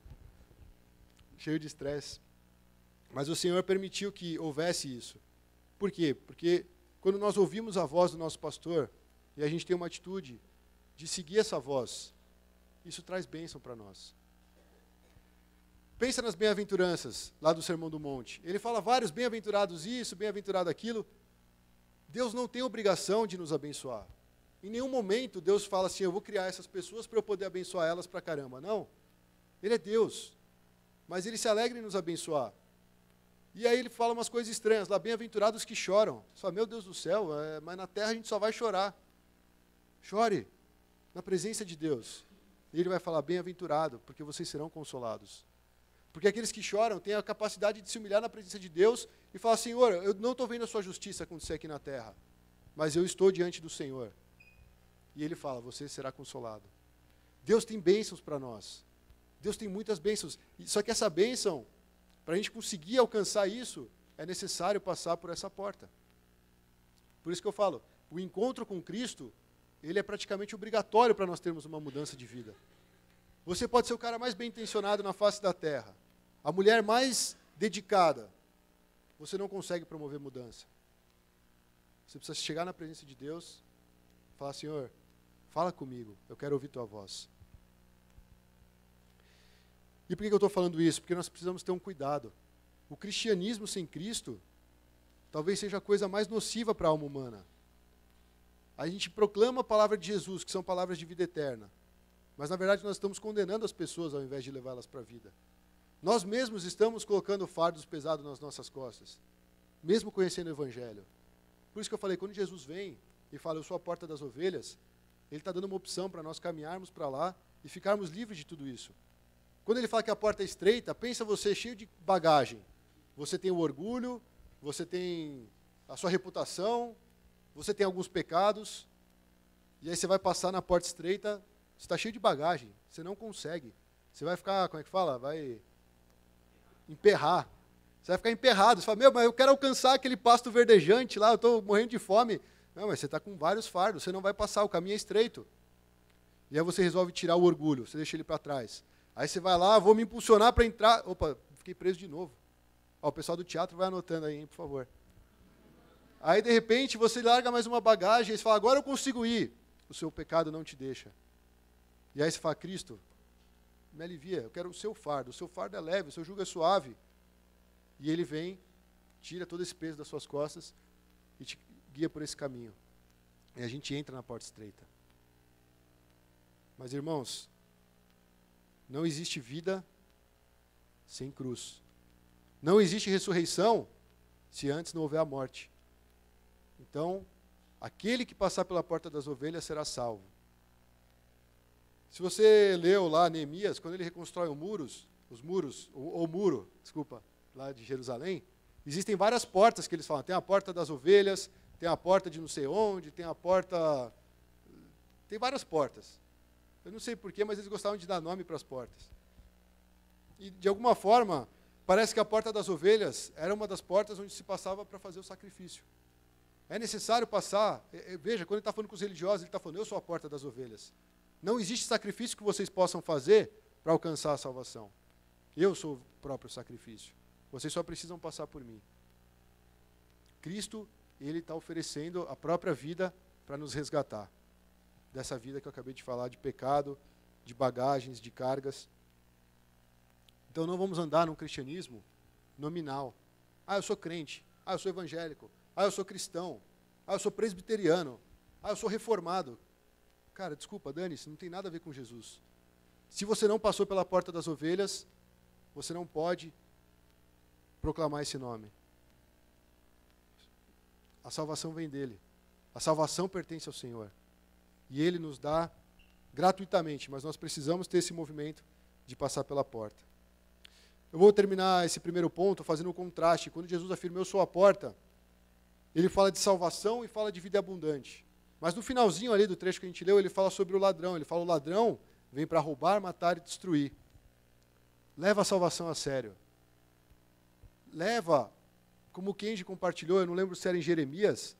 cheio de estresse. Mas o Senhor permitiu que houvesse isso. Por quê? Porque quando nós ouvimos a voz do nosso pastor, e a gente tem uma atitude de seguir essa voz, isso traz bênção para nós. Pensa nas bem-aventuranças, lá do Sermão do Monte. Ele fala vários bem-aventurados isso, bem-aventurado aquilo. Deus não tem obrigação de nos abençoar. Em nenhum momento Deus fala assim, eu vou criar essas pessoas para eu poder abençoar elas para caramba. Não. Ele é Deus. Mas Ele se alegra em nos abençoar. E aí Ele fala umas coisas estranhas lá, bem-aventurados que choram. Você fala, meu Deus do céu, mas na terra a gente só vai chorar. Chore na presença de Deus. E Ele vai falar, bem-aventurado, porque vocês serão consolados. Porque aqueles que choram têm a capacidade de se humilhar na presença de Deus e falar, Senhor, eu não estou vendo a sua justiça acontecer aqui na terra, mas eu estou diante do Senhor. E Ele fala, você será consolado. Deus tem bênçãos para nós. Deus tem muitas bênçãos. Só que essa bênção, para a gente conseguir alcançar isso, é necessário passar por essa porta. Por isso que eu falo, o encontro com Cristo, ele é praticamente obrigatório para nós termos uma mudança de vida. Você pode ser o cara mais bem intencionado na face da terra, a mulher mais dedicada, você não consegue promover mudança. Você precisa chegar na presença de Deus e falar, Senhor, fala comigo, eu quero ouvir tua voz. E por que eu estou falando isso? Porque nós precisamos ter um cuidado. O cristianismo sem Cristo talvez seja a coisa mais nociva para a alma humana. A gente proclama a palavra de Jesus, que são palavras de vida eterna. Mas, na verdade, nós estamos condenando as pessoas ao invés de levá-las para a vida. Nós mesmos estamos colocando fardos pesados nas nossas costas, mesmo conhecendo o Evangelho. Por isso que eu falei, quando Jesus vem e fala, eu sou a porta das ovelhas, Ele está dando uma opção para nós caminharmos para lá e ficarmos livres de tudo isso. Quando Ele fala que a porta é estreita, pensa você cheio de bagagem. Você tem o orgulho, você tem a sua reputação, você tem alguns pecados, e aí você vai passar na porta estreita, você está cheio de bagagem, você não consegue. Você vai ficar, como é que fala? Vai emperrar. Você vai ficar emperrado. Você fala, meu, mas eu quero alcançar aquele pasto verdejante lá, eu estou morrendo de fome. Não, mas você está com vários fardos, você não vai passar, o caminho é estreito. E aí você resolve tirar o orgulho, você deixa ele para trás. Aí você vai lá, vou me impulsionar para entrar. Opa, fiquei preso de novo. Ó, o pessoal do teatro vai anotando aí, hein, por favor. Aí, de repente, você larga mais uma bagagem e você fala, agora eu consigo ir. O seu pecado não te deixa. E aí você fala, Cristo, me alivia, eu quero o seu fardo é leve, o seu jugo é suave. E Ele vem, tira todo esse peso das suas costas e te guia por esse caminho. E a gente entra na porta estreita. Mas, irmãos, não existe vida sem cruz. Não existe ressurreição se antes não houver a morte. Então, aquele que passar pela porta das ovelhas será salvo. Se você leu lá Neemias, quando ele reconstrói o muro, lá de Jerusalém, existem várias portas que eles falam. Tem a porta das ovelhas, tem a porta de não sei onde, tem a porta... Tem várias portas. Eu não sei porquê, mas eles gostavam de dar nome para as portas. E, de alguma forma, parece que a porta das ovelhas era uma das portas onde se passava para fazer o sacrifício. É necessário passar... Veja, quando ele está falando com os religiosos, ele está falando, eu sou a porta das ovelhas. Não existe sacrifício que vocês possam fazer para alcançar a salvação. Eu sou o próprio sacrifício. Vocês só precisam passar por mim. Cristo, Ele está oferecendo a própria vida para nos resgatar. Dessa vida que eu acabei de falar, de pecado, de bagagens, de cargas. Então não vamos andar num cristianismo nominal. Ah, eu sou crente. Ah, eu sou evangélico. Ah, eu sou cristão. Ah, eu sou presbiteriano. Ah, eu sou reformado. Cara, desculpa, dane-se, não tem nada a ver com Jesus. Se você não passou pela porta das ovelhas, você não pode proclamar esse nome. A salvação vem dele. A salvação pertence ao Senhor. E Ele nos dá gratuitamente, mas nós precisamos ter esse movimento de passar pela porta. Eu vou terminar esse primeiro ponto fazendo um contraste. Quando Jesus afirma, eu sou a porta, Ele fala de salvação e fala de vida abundante. Mas no finalzinho ali do trecho que a gente leu, Ele fala sobre o ladrão. Ele fala, o ladrão vem para roubar, matar e destruir. Leva a salvação a sério. Leva, como o Kenji compartilhou, eu não lembro se era em Jeremias,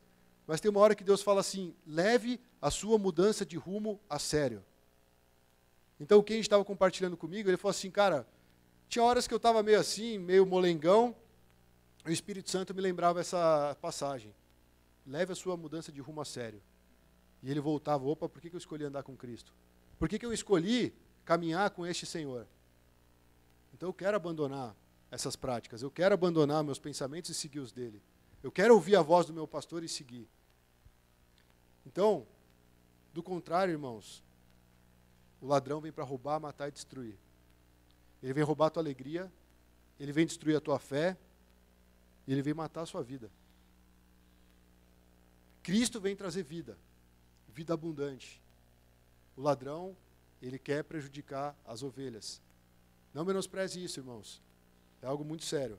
mas tem uma hora que Deus fala assim, leve a sua mudança de rumo a sério. Então o Kenji estava compartilhando comigo, ele falou assim, cara, tinha horas que eu estava meio assim, meio molengão, o Espírito Santo me lembrava essa passagem. Leve a sua mudança de rumo a sério. E ele voltava, opa, por que eu escolhi andar com Cristo? Por que eu escolhi caminhar com este Senhor? Então eu quero abandonar essas práticas, eu quero abandonar meus pensamentos e seguir os dele. Eu quero ouvir a voz do meu pastor e seguir. Então, do contrário, irmãos, o ladrão vem para roubar, matar e destruir. Ele vem roubar a tua alegria, ele vem destruir a tua fé, e ele vem matar a sua vida. Cristo vem trazer vida, vida abundante. O ladrão, ele quer prejudicar as ovelhas. Não menospreze isso, irmãos. É algo muito sério.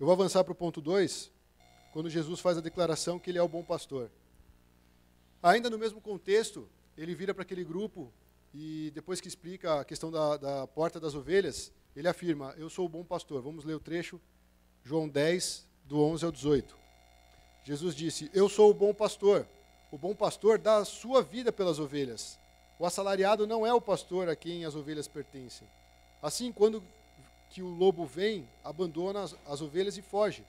Eu vou avançar para o ponto 2, quando Jesus faz a declaração que ele é o bom pastor. Ainda no mesmo contexto, ele vira para aquele grupo e depois que explica a questão da porta das ovelhas, ele afirma, eu sou o bom pastor. Vamos ler o trecho, João 10, do 11 ao 18. Jesus disse, eu sou o bom pastor. O bom pastor dá a sua vida pelas ovelhas. O assalariado não é o pastor a quem as ovelhas pertencem. Assim, quando que o lobo vem, abandona as ovelhas e foge.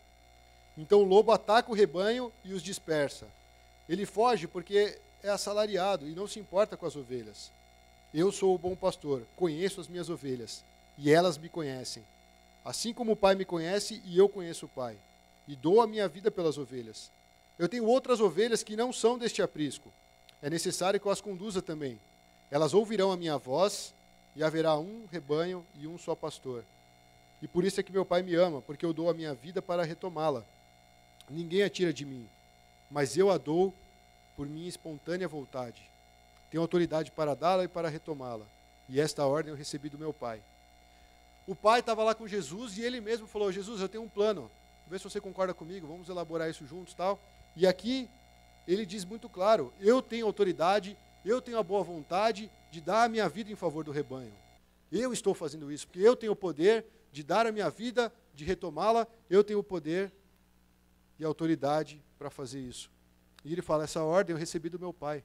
Então o lobo ataca o rebanho e os dispersa. Ele foge porque é assalariado e não se importa com as ovelhas. Eu sou o bom pastor, conheço as minhas ovelhas, e elas me conhecem. Assim como o Pai me conhece e eu conheço o Pai, e dou a minha vida pelas ovelhas. Eu tenho outras ovelhas que não são deste aprisco. É necessário que eu as conduza também. Elas ouvirão a minha voz, e haverá um rebanho e um só pastor. E por isso é que meu Pai me ama, porque eu dou a minha vida para retomá-la. Ninguém a tira de mim, mas eu a dou por minha espontânea vontade. Tenho autoridade para dá-la e para retomá-la. E esta ordem eu recebi do meu Pai. O Pai estava lá com Jesus e ele mesmo falou, Jesus, eu tenho um plano. Vê se você concorda comigo, vamos elaborar isso juntos, tal. E aqui ele diz muito claro, eu tenho autoridade, eu tenho a boa vontade de dar a minha vida em favor do rebanho. Eu estou fazendo isso, porque eu tenho o poder de dar a minha vida, de retomá-la, eu tenho o poder e a autoridade para fazer isso. E ele fala, essa ordem eu recebi do meu Pai.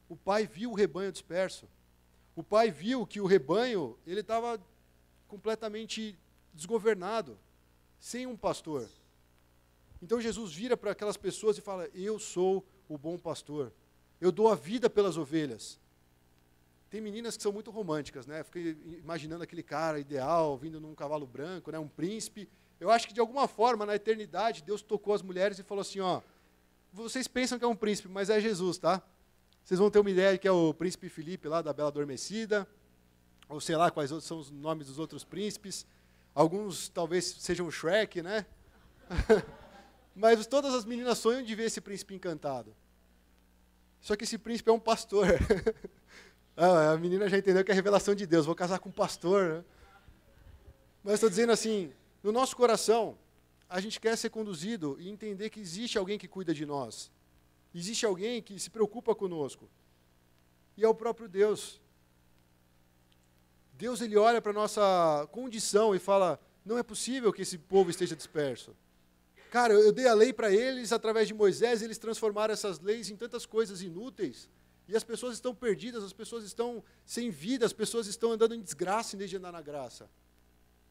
O Pai viu o rebanho disperso. O Pai viu que o rebanho, ele estava completamente desgovernado, sem um pastor. Então Jesus vira para aquelas pessoas e fala, eu sou o bom pastor. Eu dou a vida pelas ovelhas. Tem meninas que são muito românticas, né? Fiquei imaginando aquele cara ideal, vindo num cavalo branco, né? Um príncipe. Eu acho que de alguma forma, na eternidade, Deus tocou as mulheres e falou assim, ó, vocês pensam que é um príncipe, mas é Jesus, tá? Vocês vão ter uma ideia de que é o príncipe Filipe lá da Bela Adormecida, ou sei lá quais outros são os nomes dos outros príncipes. Alguns talvez sejam o Shrek, né? Mas todas as meninas sonham de ver esse príncipe encantado. Só que esse príncipe é um pastor. A menina já entendeu que é a revelação de Deus, vou casar com um pastor. Né? Mas estou dizendo assim, no nosso coração, a gente quer ser conduzido e entender que existe alguém que cuida de nós. Existe alguém que se preocupa conosco. E é o próprio Deus. Deus, ele olha para a nossa condição e fala, não é possível que esse povo esteja disperso. Cara, eu dei a lei para eles, através de Moisés, eles transformaram essas leis em tantas coisas inúteis. E as pessoas estão perdidas, as pessoas estão sem vida, as pessoas estão andando em desgraça em vez de andar na graça.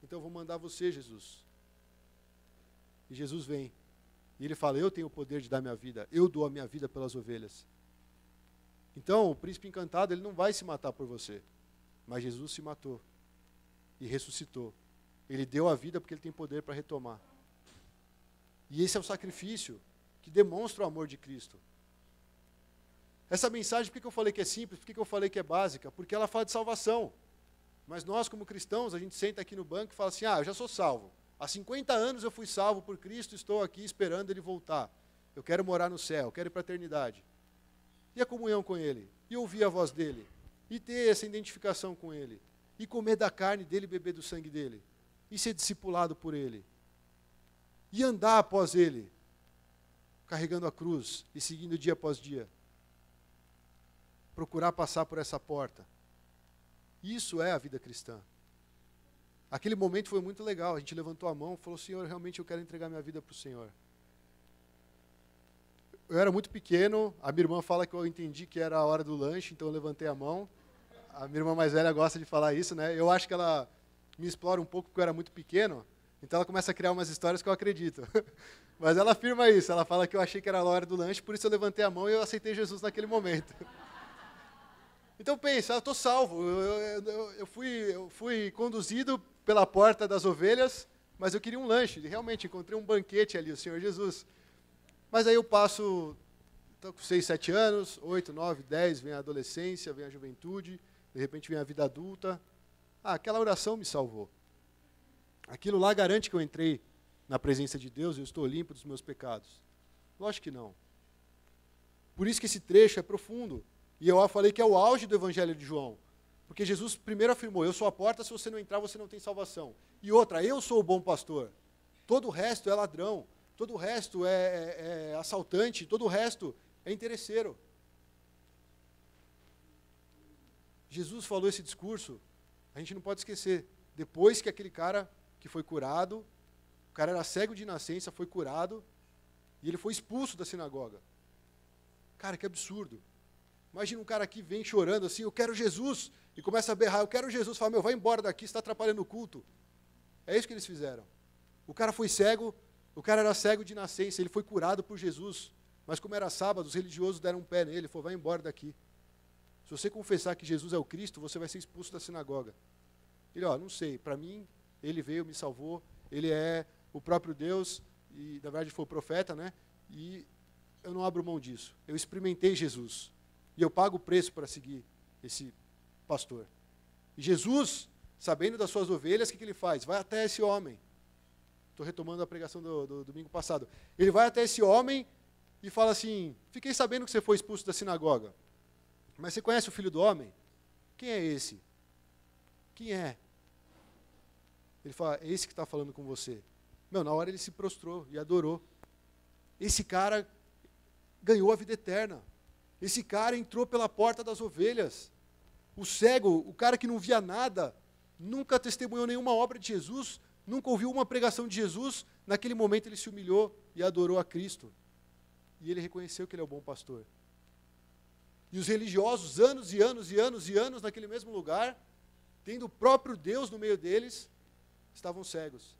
Então eu vou mandar você, Jesus. E Jesus vem. E ele fala, eu tenho o poder de dar minha vida, eu dou a minha vida pelas ovelhas. Então, o príncipe encantado, ele não vai se matar por você. Mas Jesus se matou e ressuscitou. Ele deu a vida porque ele tem poder para retomar. E esse é o sacrifício que demonstra o amor de Cristo. Essa mensagem, por que eu falei que é simples, por que eu falei que é básica? Porque ela fala de salvação. Mas nós, como cristãos, a gente senta aqui no banco e fala assim, eu já sou salvo. Há 50 anos eu fui salvo por Cristo, estou aqui esperando ele voltar. Eu quero morar no céu, eu quero ir para a eternidade. E a comunhão com Ele, e ouvir a voz dEle, e ter essa identificação com Ele, e comer da carne dEle e beber do sangue dEle, e ser discipulado por Ele, e andar após Ele, carregando a cruz e seguindo dia após dia. Procurar passar por essa porta. Isso é a vida cristã. Aquele momento foi muito legal, a gente levantou a mão e falou, Senhor, realmente eu quero entregar minha vida para o Senhor. Eu era muito pequeno, a minha irmã fala que eu entendi que era a hora do lanche, então eu levantei a mão. A minha irmã mais velha gosta de falar isso, né? Eu acho que ela me explora um pouco porque eu era muito pequeno, então ela começa a criar umas histórias que eu acredito. Mas ela afirma isso, ela fala que eu achei que era a hora do lanche, por isso eu levantei a mão e eu aceitei Jesus naquele momento. Então pensa, eu estou salvo, eu fui conduzido pela porta das ovelhas, mas eu queria um lanche, realmente encontrei um banquete ali, o Senhor Jesus. Mas aí eu passo, estou com 6, 7 anos, 8, 9, 10, vem a adolescência, vem a juventude, de repente vem a vida adulta. Aquela oração me salvou. Aquilo lá garante que eu entrei na presença de Deus e eu estou limpo dos meus pecados. Lógico que não. Por isso que esse trecho é profundo. E eu falei que é o auge do Evangelho de João. Porque Jesus primeiro afirmou, eu sou a porta, se você não entrar, você não tem salvação. E outra, eu sou o bom pastor. Todo o resto é ladrão, todo o resto é assaltante, todo o resto é interesseiro. Jesus falou esse discurso, a gente não pode esquecer. Depois que aquele cara que foi curado, o cara era cego de nascença, foi curado, e ele foi expulso da sinagoga. Cara, que absurdo. Imagina um cara aqui vem chorando assim, eu quero Jesus, e começa a berrar, eu quero Jesus, fala, meu, vai embora daqui, você está atrapalhando o culto. É isso que eles fizeram. O cara foi cego, o cara era cego de nascença, ele foi curado por Jesus, mas como era sábado, os religiosos deram um pé nele, ele falou, vai embora daqui. Se você confessar que Jesus é o Cristo, você vai ser expulso da sinagoga. Ele, não sei, para mim, ele veio, me salvou, ele é o próprio Deus, e na verdade foi o profeta, né? E eu não abro mão disso. Eu experimentei Jesus. E eu pago o preço para seguir esse pastor. E Jesus, sabendo das suas ovelhas, o que ele faz? Vai até esse homem. Estou retomando a pregação do domingo passado. Ele vai até esse homem e fala assim, fiquei sabendo que você foi expulso da sinagoga. Mas você conhece o filho do homem? Quem é esse? Quem é? Ele fala, é esse que está falando com você. Meu, na hora ele se prostrou e adorou. Esse cara ganhou a vida eterna. Esse cara entrou pela porta das ovelhas. O cego, o cara que não via nada, nunca testemunhou nenhuma obra de Jesus, nunca ouviu uma pregação de Jesus, naquele momento ele se humilhou e adorou a Cristo. E ele reconheceu que ele é o bom pastor. E os religiosos, anos e anos e anos e anos naquele mesmo lugar, tendo o próprio Deus no meio deles, estavam cegos.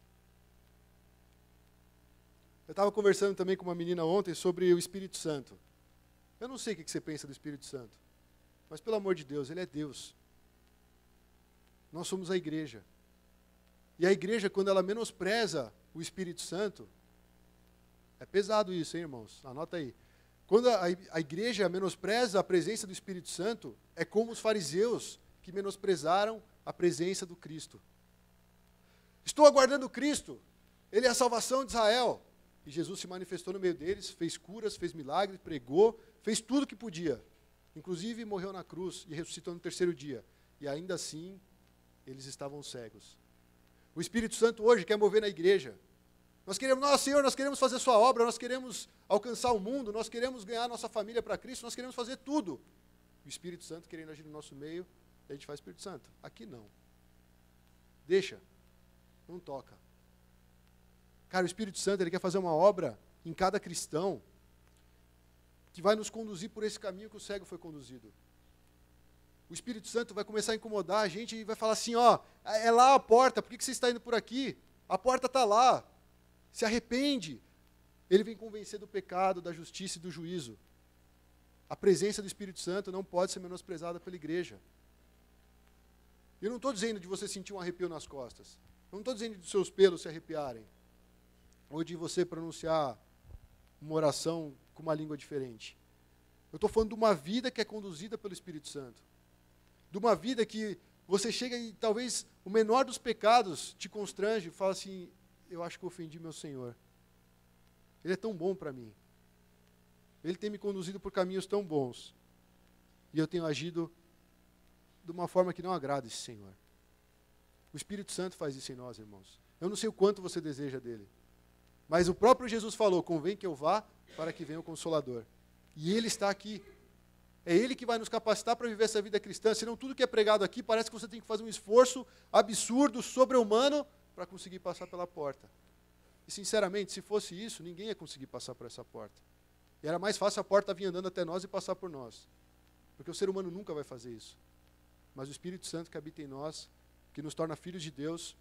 Eu estava conversando também com uma menina ontem sobre o Espírito Santo. Eu não sei o que você pensa do Espírito Santo, mas pelo amor de Deus, ele é Deus. Nós somos a igreja. E a igreja, quando ela menospreza o Espírito Santo, é pesado isso, hein, irmãos? Anota aí. Quando a igreja menospreza a presença do Espírito Santo, é como os fariseus que menosprezaram a presença do Cristo. Estou aguardando Cristo, ele é a salvação de Israel. E Jesus se manifestou no meio deles, fez curas, fez milagres, pregou, fez tudo o que podia. Inclusive morreu na cruz e ressuscitou no terceiro dia. E ainda assim, eles estavam cegos. O Espírito Santo hoje quer mover na igreja. Nós queremos, Senhor, nós queremos fazer sua obra, nós queremos alcançar o mundo, nós queremos ganhar nossa família para Cristo, nós queremos fazer tudo. O Espírito Santo querendo agir no nosso meio, a gente faz Espírito Santo. Aqui não. Deixa. Não toca. Cara, o Espírito Santo, ele quer fazer uma obra em cada cristão que vai nos conduzir por esse caminho que o cego foi conduzido. O Espírito Santo vai começar a incomodar a gente e vai falar assim, é lá a porta, por que você está indo por aqui? A porta está lá. Se arrepende. Ele vem convencer do pecado, da justiça e do juízo. A presença do Espírito Santo não pode ser menosprezada pela igreja. Eu não estou dizendo de você sentir um arrepio nas costas. Eu não estou dizendo de seus pelos se arrepiarem. Ou de você pronunciar uma oração com uma língua diferente. Eu estou falando de uma vida que é conduzida pelo Espírito Santo. De uma vida que você chega e talvez o menor dos pecados te constrange e fala assim, eu acho que eu ofendi meu Senhor. Ele é tão bom para mim. Ele tem me conduzido por caminhos tão bons. E eu tenho agido de uma forma que não agrada esse Senhor. O Espírito Santo faz isso em nós, irmãos. Eu não sei o quanto você deseja dele. Mas o próprio Jesus falou, convém que eu vá para que venha o Consolador. E ele está aqui. É ele que vai nos capacitar para viver essa vida cristã. Senão tudo que é pregado aqui parece que você tem que fazer um esforço absurdo, sobre-humano, para conseguir passar pela porta. E sinceramente, se fosse isso, ninguém ia conseguir passar por essa porta. E era mais fácil a porta vir andando até nós e passar por nós. Porque o ser humano nunca vai fazer isso. Mas o Espírito Santo que habita em nós, que nos torna filhos de Deus,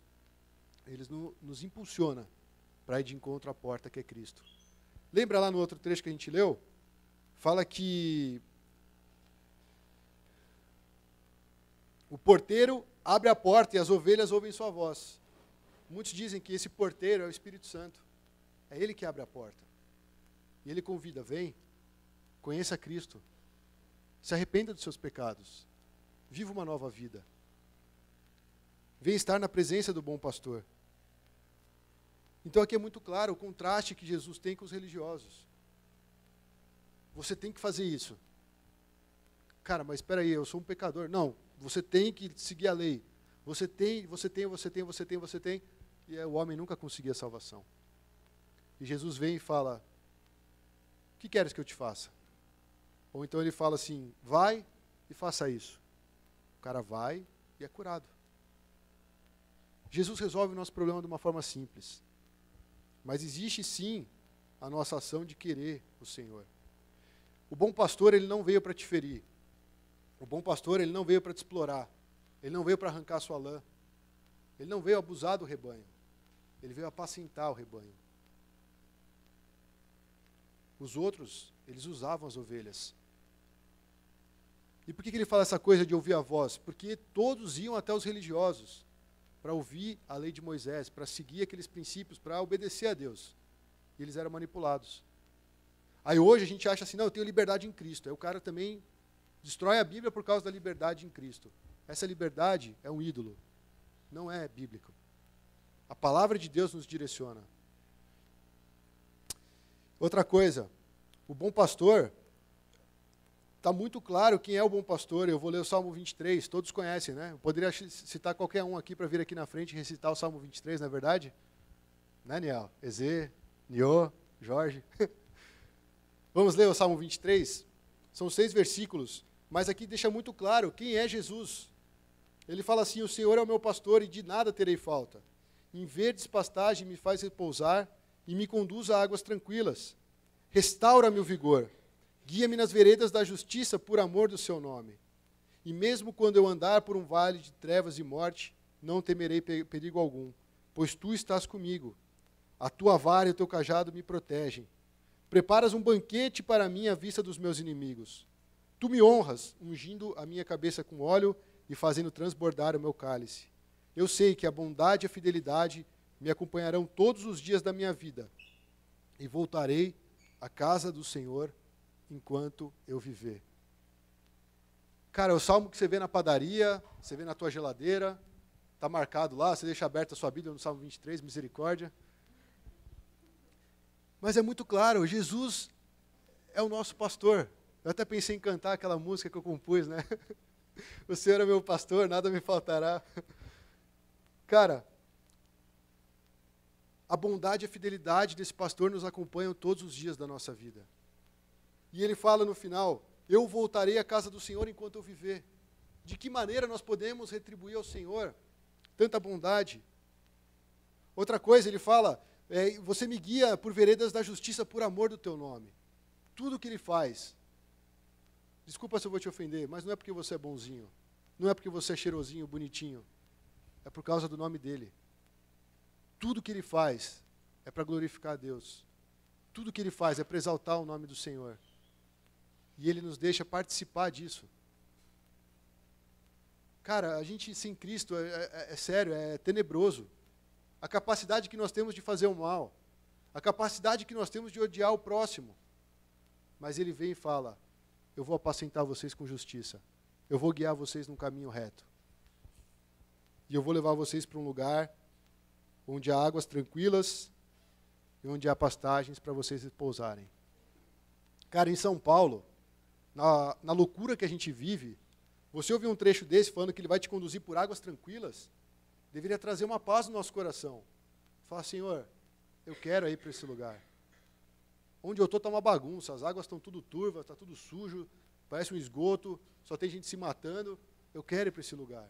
ele nos impulsiona para ir de encontro à porta que é Cristo. Lembra lá no outro trecho que a gente leu? Fala que o porteiro abre a porta e as ovelhas ouvem sua voz. Muitos dizem que esse porteiro é o Espírito Santo. É ele que abre a porta. E ele convida, vem, conheça Cristo. Se arrependa dos seus pecados. Viva uma nova vida. Vem estar na presença do bom pastor. Então aqui é muito claro o contraste que Jesus tem com os religiosos. Você tem que fazer isso. Cara, mas espera aí, eu sou um pecador. Não, você tem que seguir a lei. Você tem. E o homem nunca conseguia a salvação. E Jesus vem e fala, o que queres que eu te faça? Ou então ele fala assim, vai e faça isso. O cara vai e é curado. Jesus resolve o nosso problema de uma forma simples. Mas existe sim a nossa ação de querer o Senhor. O bom pastor, ele não veio para te ferir. O bom pastor, ele não veio para te explorar. Ele não veio para arrancar a sua lã. Ele não veio abusar do rebanho. Ele veio apacentar o rebanho. Os outros, eles usavam as ovelhas. E por que ele fala essa coisa de ouvir a voz? Porque todos iam até os religiosos para ouvir a lei de Moisés, para seguir aqueles princípios, para obedecer a Deus. E eles eram manipulados. Aí hoje a gente acha assim, não, eu tenho liberdade em Cristo. Aí o cara também destrói a Bíblia por causa da liberdade em Cristo. Essa liberdade é um ídolo, não é bíblico. A palavra de Deus nos direciona. Outra coisa, o bom pastor, está muito claro quem é o bom pastor. Eu vou ler o Salmo 23, todos conhecem, né? Eu poderia citar qualquer um aqui para vir aqui na frente e recitar o Salmo 23, não é verdade? Né, Niel? Ezê, Niô, Jorge. Vamos ler o Salmo 23? São 6 versículos, mas aqui deixa muito claro quem é Jesus. Ele fala assim, o Senhor é o meu pastor e de nada terei falta. Em verdes pastagens me faz repousar e me conduz a águas tranquilas. Restaura-me o vigor. Guia-me nas veredas da justiça por amor do seu nome. E mesmo quando eu andar por um vale de trevas e morte, não temerei perigo algum, pois tu estás comigo. A tua vara e o teu cajado me protegem. Preparas um banquete para mim à vista dos meus inimigos. Tu me honras, ungindo a minha cabeça com óleo e fazendo transbordar o meu cálice. Eu sei que a bondade e a fidelidade me acompanharão todos os dias da minha vida, e voltarei à casa do Senhor enquanto eu viver. Cara, é o salmo que você vê na padaria, você vê na tua geladeira, está marcado lá, você deixa aberta a sua Bíblia no Salmo 23, misericórdia. Mas é muito claro, Jesus é o nosso pastor. Eu até pensei em cantar aquela música que eu compus, né? O Senhor é meu pastor, nada me faltará. Cara, a bondade e a fidelidade desse pastor nos acompanham todos os dias da nossa vida. E ele fala no final, eu voltarei à casa do Senhor enquanto eu viver. De que maneira nós podemos retribuir ao Senhor tanta bondade? Outra coisa, ele fala, você me guia por veredas da justiça por amor do teu nome. Tudo que ele faz, desculpa se eu vou te ofender, mas não é porque você é bonzinho, não é porque você é cheirosinho, bonitinho, é por causa do nome dele. Tudo que ele faz é para glorificar a Deus. Tudo que ele faz é para exaltar o nome do Senhor. E ele nos deixa participar disso. Cara, a gente sem Cristo é sério, é tenebroso. A capacidade que nós temos de fazer o mal, a capacidade que nós temos de odiar o próximo. Mas ele vem e fala, eu vou apacentar vocês com justiça. Eu vou guiar vocês num caminho reto. E eu vou levar vocês para um lugar onde há águas tranquilas e onde há pastagens para vocês repousarem. Cara, em São Paulo, na loucura que a gente vive, você ouvir um trecho desse falando que ele vai te conduzir por águas tranquilas, deveria trazer uma paz no nosso coração. Falar, Senhor, eu quero ir para esse lugar. Onde eu estou está uma bagunça, as águas estão tudo turvas, está tudo sujo, parece um esgoto, só tem gente se matando. Eu quero ir para esse lugar.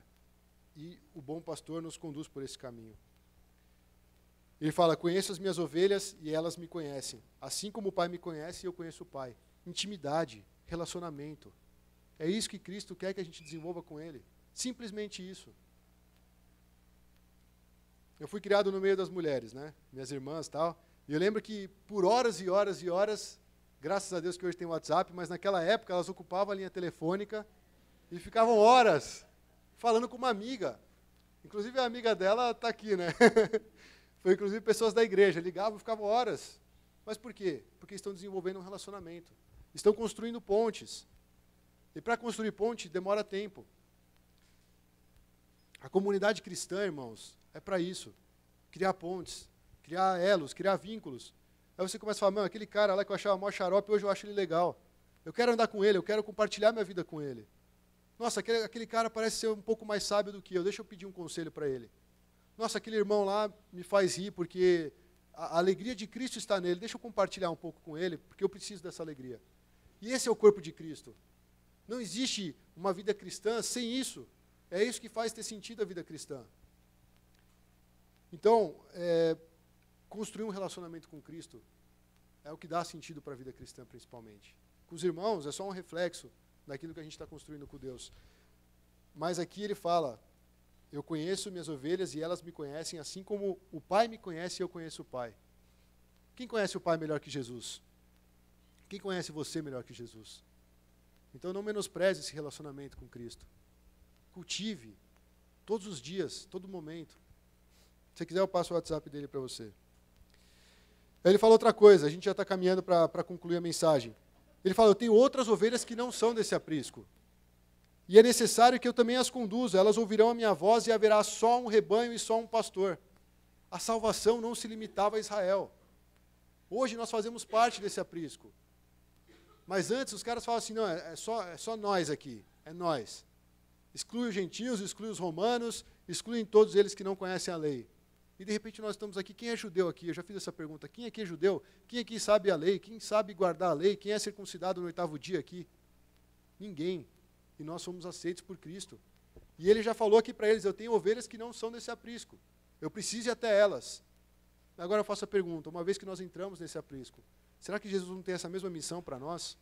E o bom pastor nos conduz por esse caminho. Ele fala, conheço as minhas ovelhas e elas me conhecem. Assim como o Pai me conhece, eu conheço o Pai. Intimidade, relacionamento. É isso que Cristo quer que a gente desenvolva com Ele. Simplesmente isso. Eu fui criado no meio das mulheres, né? Minhas irmãs e tal. E eu lembro que por horas e horas e horas, graças a Deus que hoje tem WhatsApp, mas naquela época elas ocupavam a linha telefônica e ficavam horas falando com uma amiga. Inclusive a amiga dela está aqui, né? Foi inclusive pessoas da igreja, ligavam e ficavam horas. Mas por quê? Porque estão desenvolvendo um relacionamento. Estão construindo pontes. E para construir ponte demora tempo. A comunidade cristã, irmãos, é para isso. Criar pontes, criar elos, criar vínculos. Aí você começa a falar, aquele cara lá que eu achava mó xarope, hoje eu acho ele legal. Eu quero andar com ele, eu quero compartilhar minha vida com ele. Nossa, aquele cara parece ser um pouco mais sábio do que eu, deixa eu pedir um conselho para ele. Nossa, aquele irmão lá me faz rir porque a alegria de Cristo está nele, deixa eu compartilhar um pouco com ele, porque eu preciso dessa alegria. E esse é o corpo de Cristo. Não existe uma vida cristã sem isso. É isso que faz ter sentido a vida cristã. Então, construir um relacionamento com Cristo é o que dá sentido para a vida cristã, principalmente. Com os irmãos, é só um reflexo daquilo que a gente está construindo com Deus. Mas aqui ele fala, eu conheço minhas ovelhas e elas me conhecem, assim como o Pai me conhece e eu conheço o Pai. Quem conhece o Pai melhor que Jesus? Quem conhece você melhor que Jesus? Então não menospreze esse relacionamento com Cristo. Cultive, todos os dias, todo momento. Se você quiser, eu passo o WhatsApp dele para você. Aí ele fala outra coisa, a gente já está caminhando para concluir a mensagem. Ele fala, eu tenho outras ovelhas que não são desse aprisco. E é necessário que eu também as conduza, elas ouvirão a minha voz e haverá só um rebanho e só um pastor. A salvação não se limitava a Israel. Hoje nós fazemos parte desse aprisco. Mas antes os caras falavam assim, não, é só nós aqui, é nós. Exclui os gentios, exclui os romanos, excluem todos eles que não conhecem a lei. E de repente nós estamos aqui, quem é judeu aqui? Eu já fiz essa pergunta, quem aqui é judeu? Quem aqui sabe a lei? Quem sabe guardar a lei? Quem é circuncidado no 8º dia aqui? Ninguém. E nós somos aceitos por Cristo. E ele já falou aqui para eles, eu tenho ovelhas que não são desse aprisco. Eu preciso ir até elas. Agora eu faço a pergunta, uma vez que nós entramos nesse aprisco, será que Jesus não tem essa mesma missão para nós?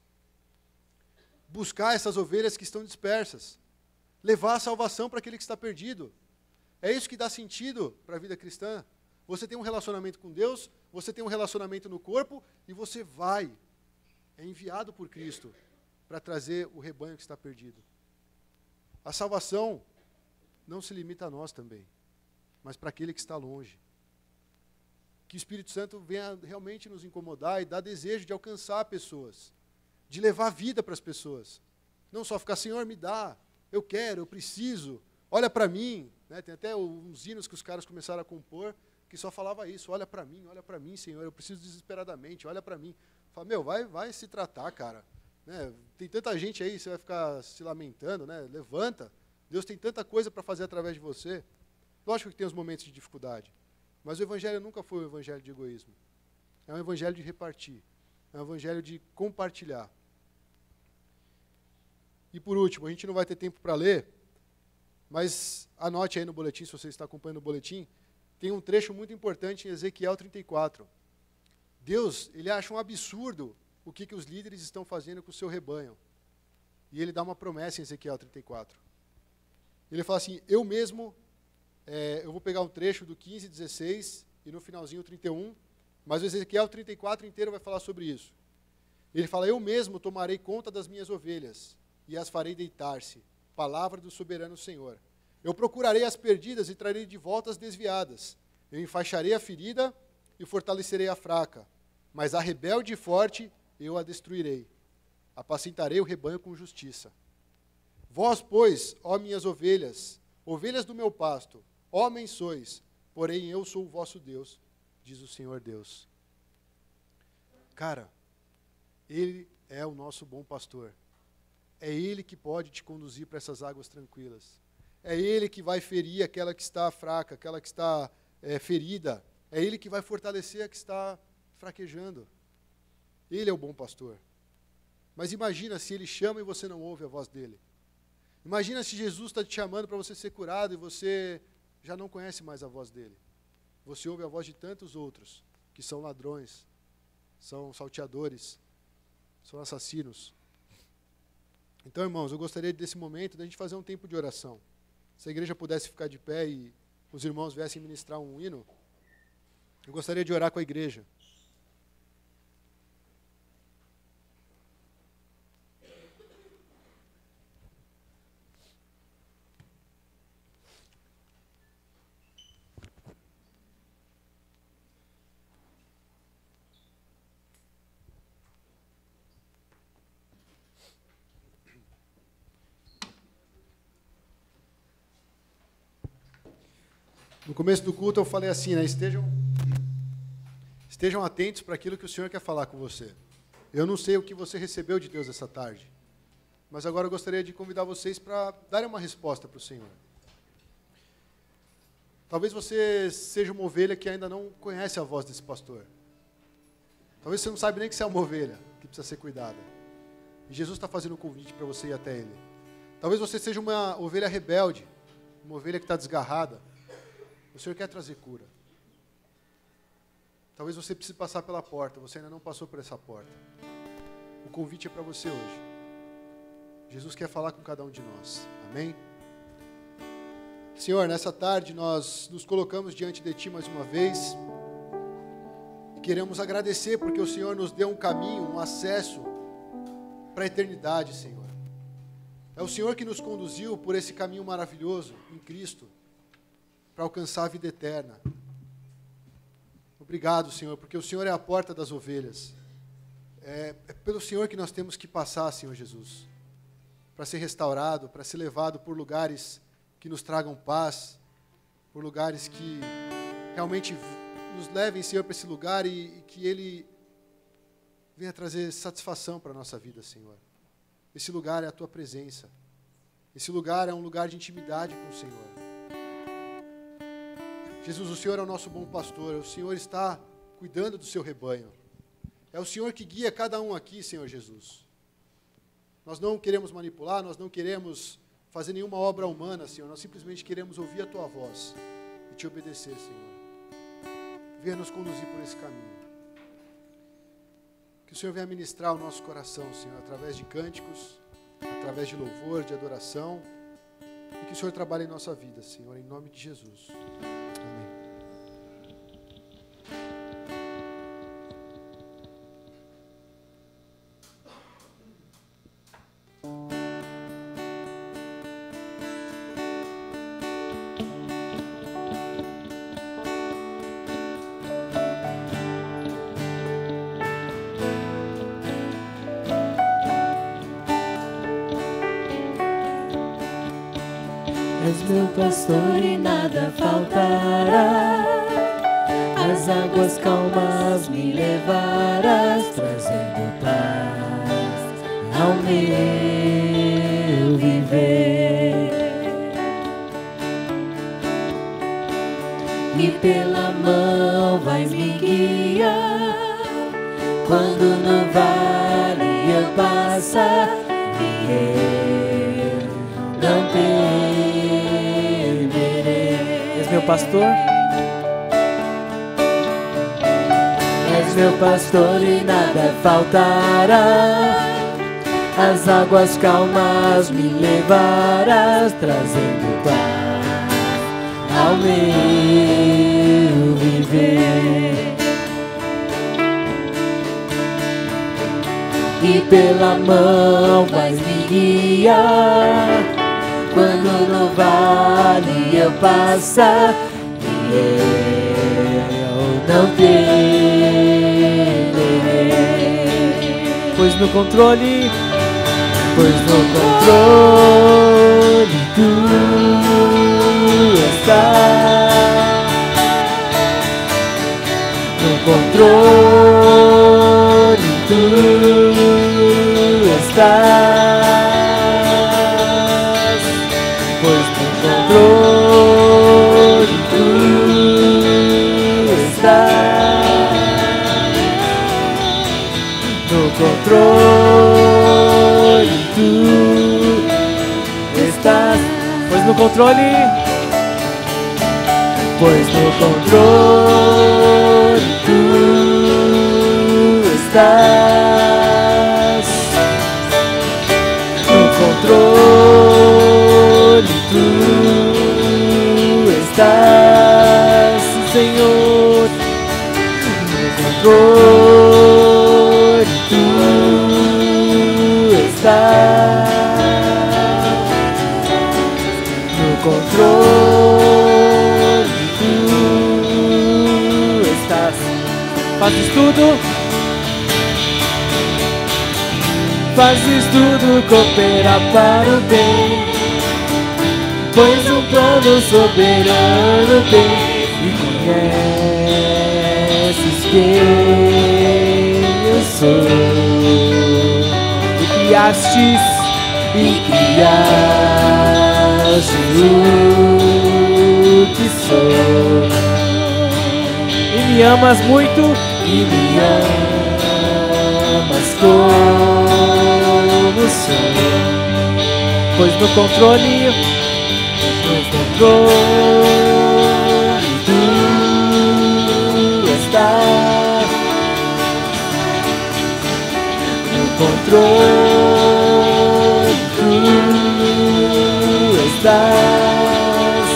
Buscar essas ovelhas que estão dispersas. Levar a salvação para aquele que está perdido. É isso que dá sentido para a vida cristã. Você tem um relacionamento com Deus, você tem um relacionamento no corpo, e você vai. É enviado por Cristo para trazer o rebanho que está perdido. A salvação não se limita a nós também, mas para aquele que está longe. Que o Espírito Santo venha realmente nos incomodar e dar desejo de alcançar pessoas, de levar vida para as pessoas. Não só ficar, Senhor, me dá, eu quero, eu preciso, olha para mim. Né? Tem até uns hinos que os caras começaram a compor, que só falava isso, olha para mim, Senhor, eu preciso desesperadamente, olha para mim. Fala, vai se tratar, cara. Né? Tem tanta gente aí, você vai ficar se lamentando, né? Levanta. Deus tem tanta coisa para fazer através de você. Lógico que tem os momentos de dificuldade, mas o Evangelho nunca foi um evangelho de egoísmo. É um evangelho de repartir, é um evangelho de compartilhar. E por último, a gente não vai ter tempo para ler, mas anote aí no boletim, se você está acompanhando o boletim, tem um trecho muito importante em Ezequiel 34. Deus, ele acha um absurdo o que os líderes estão fazendo com o seu rebanho. E ele dá uma promessa em Ezequiel 34. Ele fala assim, eu mesmo, eu vou pegar um trecho do 15, 16 e no finalzinho 31, mas o Ezequiel 34 inteiro vai falar sobre isso. Ele fala, eu mesmo tomarei conta das minhas ovelhas e as farei deitar-se. Palavra do soberano Senhor. Eu procurarei as perdidas e trarei de volta as desviadas. Eu enfaixarei a ferida e fortalecerei a fraca. Mas a rebelde e forte eu a destruirei. Apacentarei o rebanho com justiça. Vós, pois, ó minhas ovelhas, ovelhas do meu pasto, homens sois, porém eu sou o vosso Deus, diz o Senhor Deus. Cara, Ele é o nosso bom pastor. É Ele que pode te conduzir para essas águas tranquilas. É Ele que vai ferir aquela que está fraca, aquela que está ferida. É Ele que vai fortalecer a que está fraquejando. Ele é o bom pastor. Mas imagina se Ele chama e você não ouve a voz dEle. Imagina se Jesus está te chamando para você ser curado e você já não conhece mais a voz dEle. Você ouve a voz de tantos outros, que são ladrões, são salteadores, são assassinos. Então, irmãos, eu gostaria desse momento da gente fazer um tempo de oração. Se a igreja pudesse ficar de pé e os irmãos viessem ministrar um hino, eu gostaria de orar com a igreja. No começo do culto eu falei assim, né? Estejam atentos para aquilo que o Senhor quer falar com você. Eu não sei o que você recebeu de Deus essa tarde, mas agora eu gostaria de convidar vocês para darem uma resposta para o Senhor. Talvez você seja uma ovelha que ainda não conhece a voz desse pastor. Talvez você não saiba nem que você é uma ovelha, que precisa ser cuidada. E Jesus está fazendo um convite para você ir até Ele. Talvez você seja uma ovelha rebelde, uma ovelha que está desgarrada. O Senhor quer trazer cura. Talvez você precise passar pela porta, você ainda não passou por essa porta. O convite é para você hoje. Jesus quer falar com cada um de nós. Amém? Senhor, nessa tarde nós nos colocamos diante de Ti mais uma vez. E queremos agradecer porque o Senhor nos deu um caminho, um acesso para a eternidade, Senhor. É o Senhor que nos conduziu por esse caminho maravilhoso em Cristo, para alcançar a vida eterna. Obrigado, Senhor, porque o Senhor é a porta das ovelhas. É pelo Senhor que nós temos que passar, Senhor Jesus, para ser restaurado, para ser levado por lugares que nos tragam paz, por lugares que realmente nos levem, Senhor, para esse lugar e que Ele venha trazer satisfação para a nossa vida, Senhor. Esse lugar é a Tua presença. Esse lugar é um lugar de intimidade com o Senhor. Jesus, o Senhor é o nosso bom pastor, o Senhor está cuidando do seu rebanho. É o Senhor que guia cada um aqui, Senhor Jesus. Nós não queremos manipular, nós não queremos fazer nenhuma obra humana, Senhor. Nós simplesmente queremos ouvir a Tua voz e Te obedecer, Senhor. Venha nos conduzir por esse caminho. Que o Senhor venha ministrar o nosso coração, Senhor, através de cânticos, através de louvor, de adoração. E que o Senhor trabalhe em nossa vida, Senhor, em nome de Jesus. És meu pastor e nada faltará, as águas calmas me levarás, trazendo paz ao meu viver. E pela mão vais me guiar, quando no vale eu passar, e eu não temerei. És meu pastor? És meu pastor e nada faltará, as águas calmas me levarás, trazendo paz ao meu viver. E pela mão vais me guiar, quando no vale eu passar, e eu não temerei. Pois no controle tu estás, no controle tu estás, pois no controle tu estás, no controle tu estás, pois no controle, pois no controle tu estás, no controle tu estás, Senhor, no controle tu estás, no controle tu estás. Fazes tudo, fazes tudo cooperar para o bem, pois um plano soberano tem, e conheces quem eu sou, e criastes o que sou, e me amas muito, e me amas como sou, pois no controle tu estás, no controle tu estás,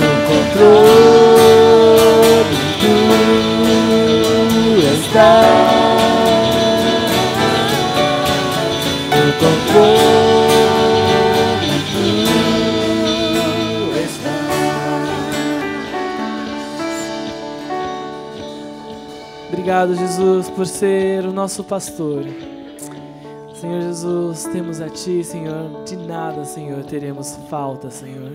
no controle tu estás, no controle tu estás. Obrigado, Jesus, por ser o nosso pastor. Senhor Jesus, temos a Ti, Senhor, de nada, Senhor, teremos falta, Senhor.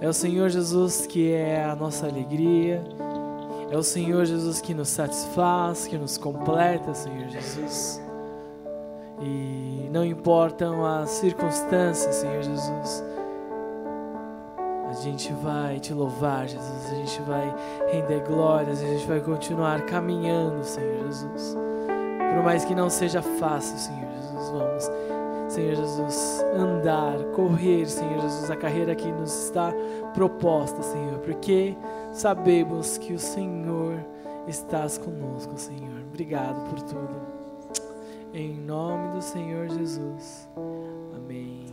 É o Senhor Jesus que é a nossa alegria, é o Senhor Jesus que nos satisfaz, que nos completa, Senhor Jesus. E não importam as circunstâncias, Senhor Jesus, a gente vai Te louvar, Jesus, a gente vai render glórias, a gente vai continuar caminhando, Senhor Jesus. Por mais que não seja fácil, Senhor Jesus, vamos, Senhor Jesus, andar, correr, Senhor Jesus, a carreira que nos está proposta, Senhor, porque sabemos que o Senhor estás conosco, Senhor. Obrigado por tudo. Em nome do Senhor Jesus. Amém.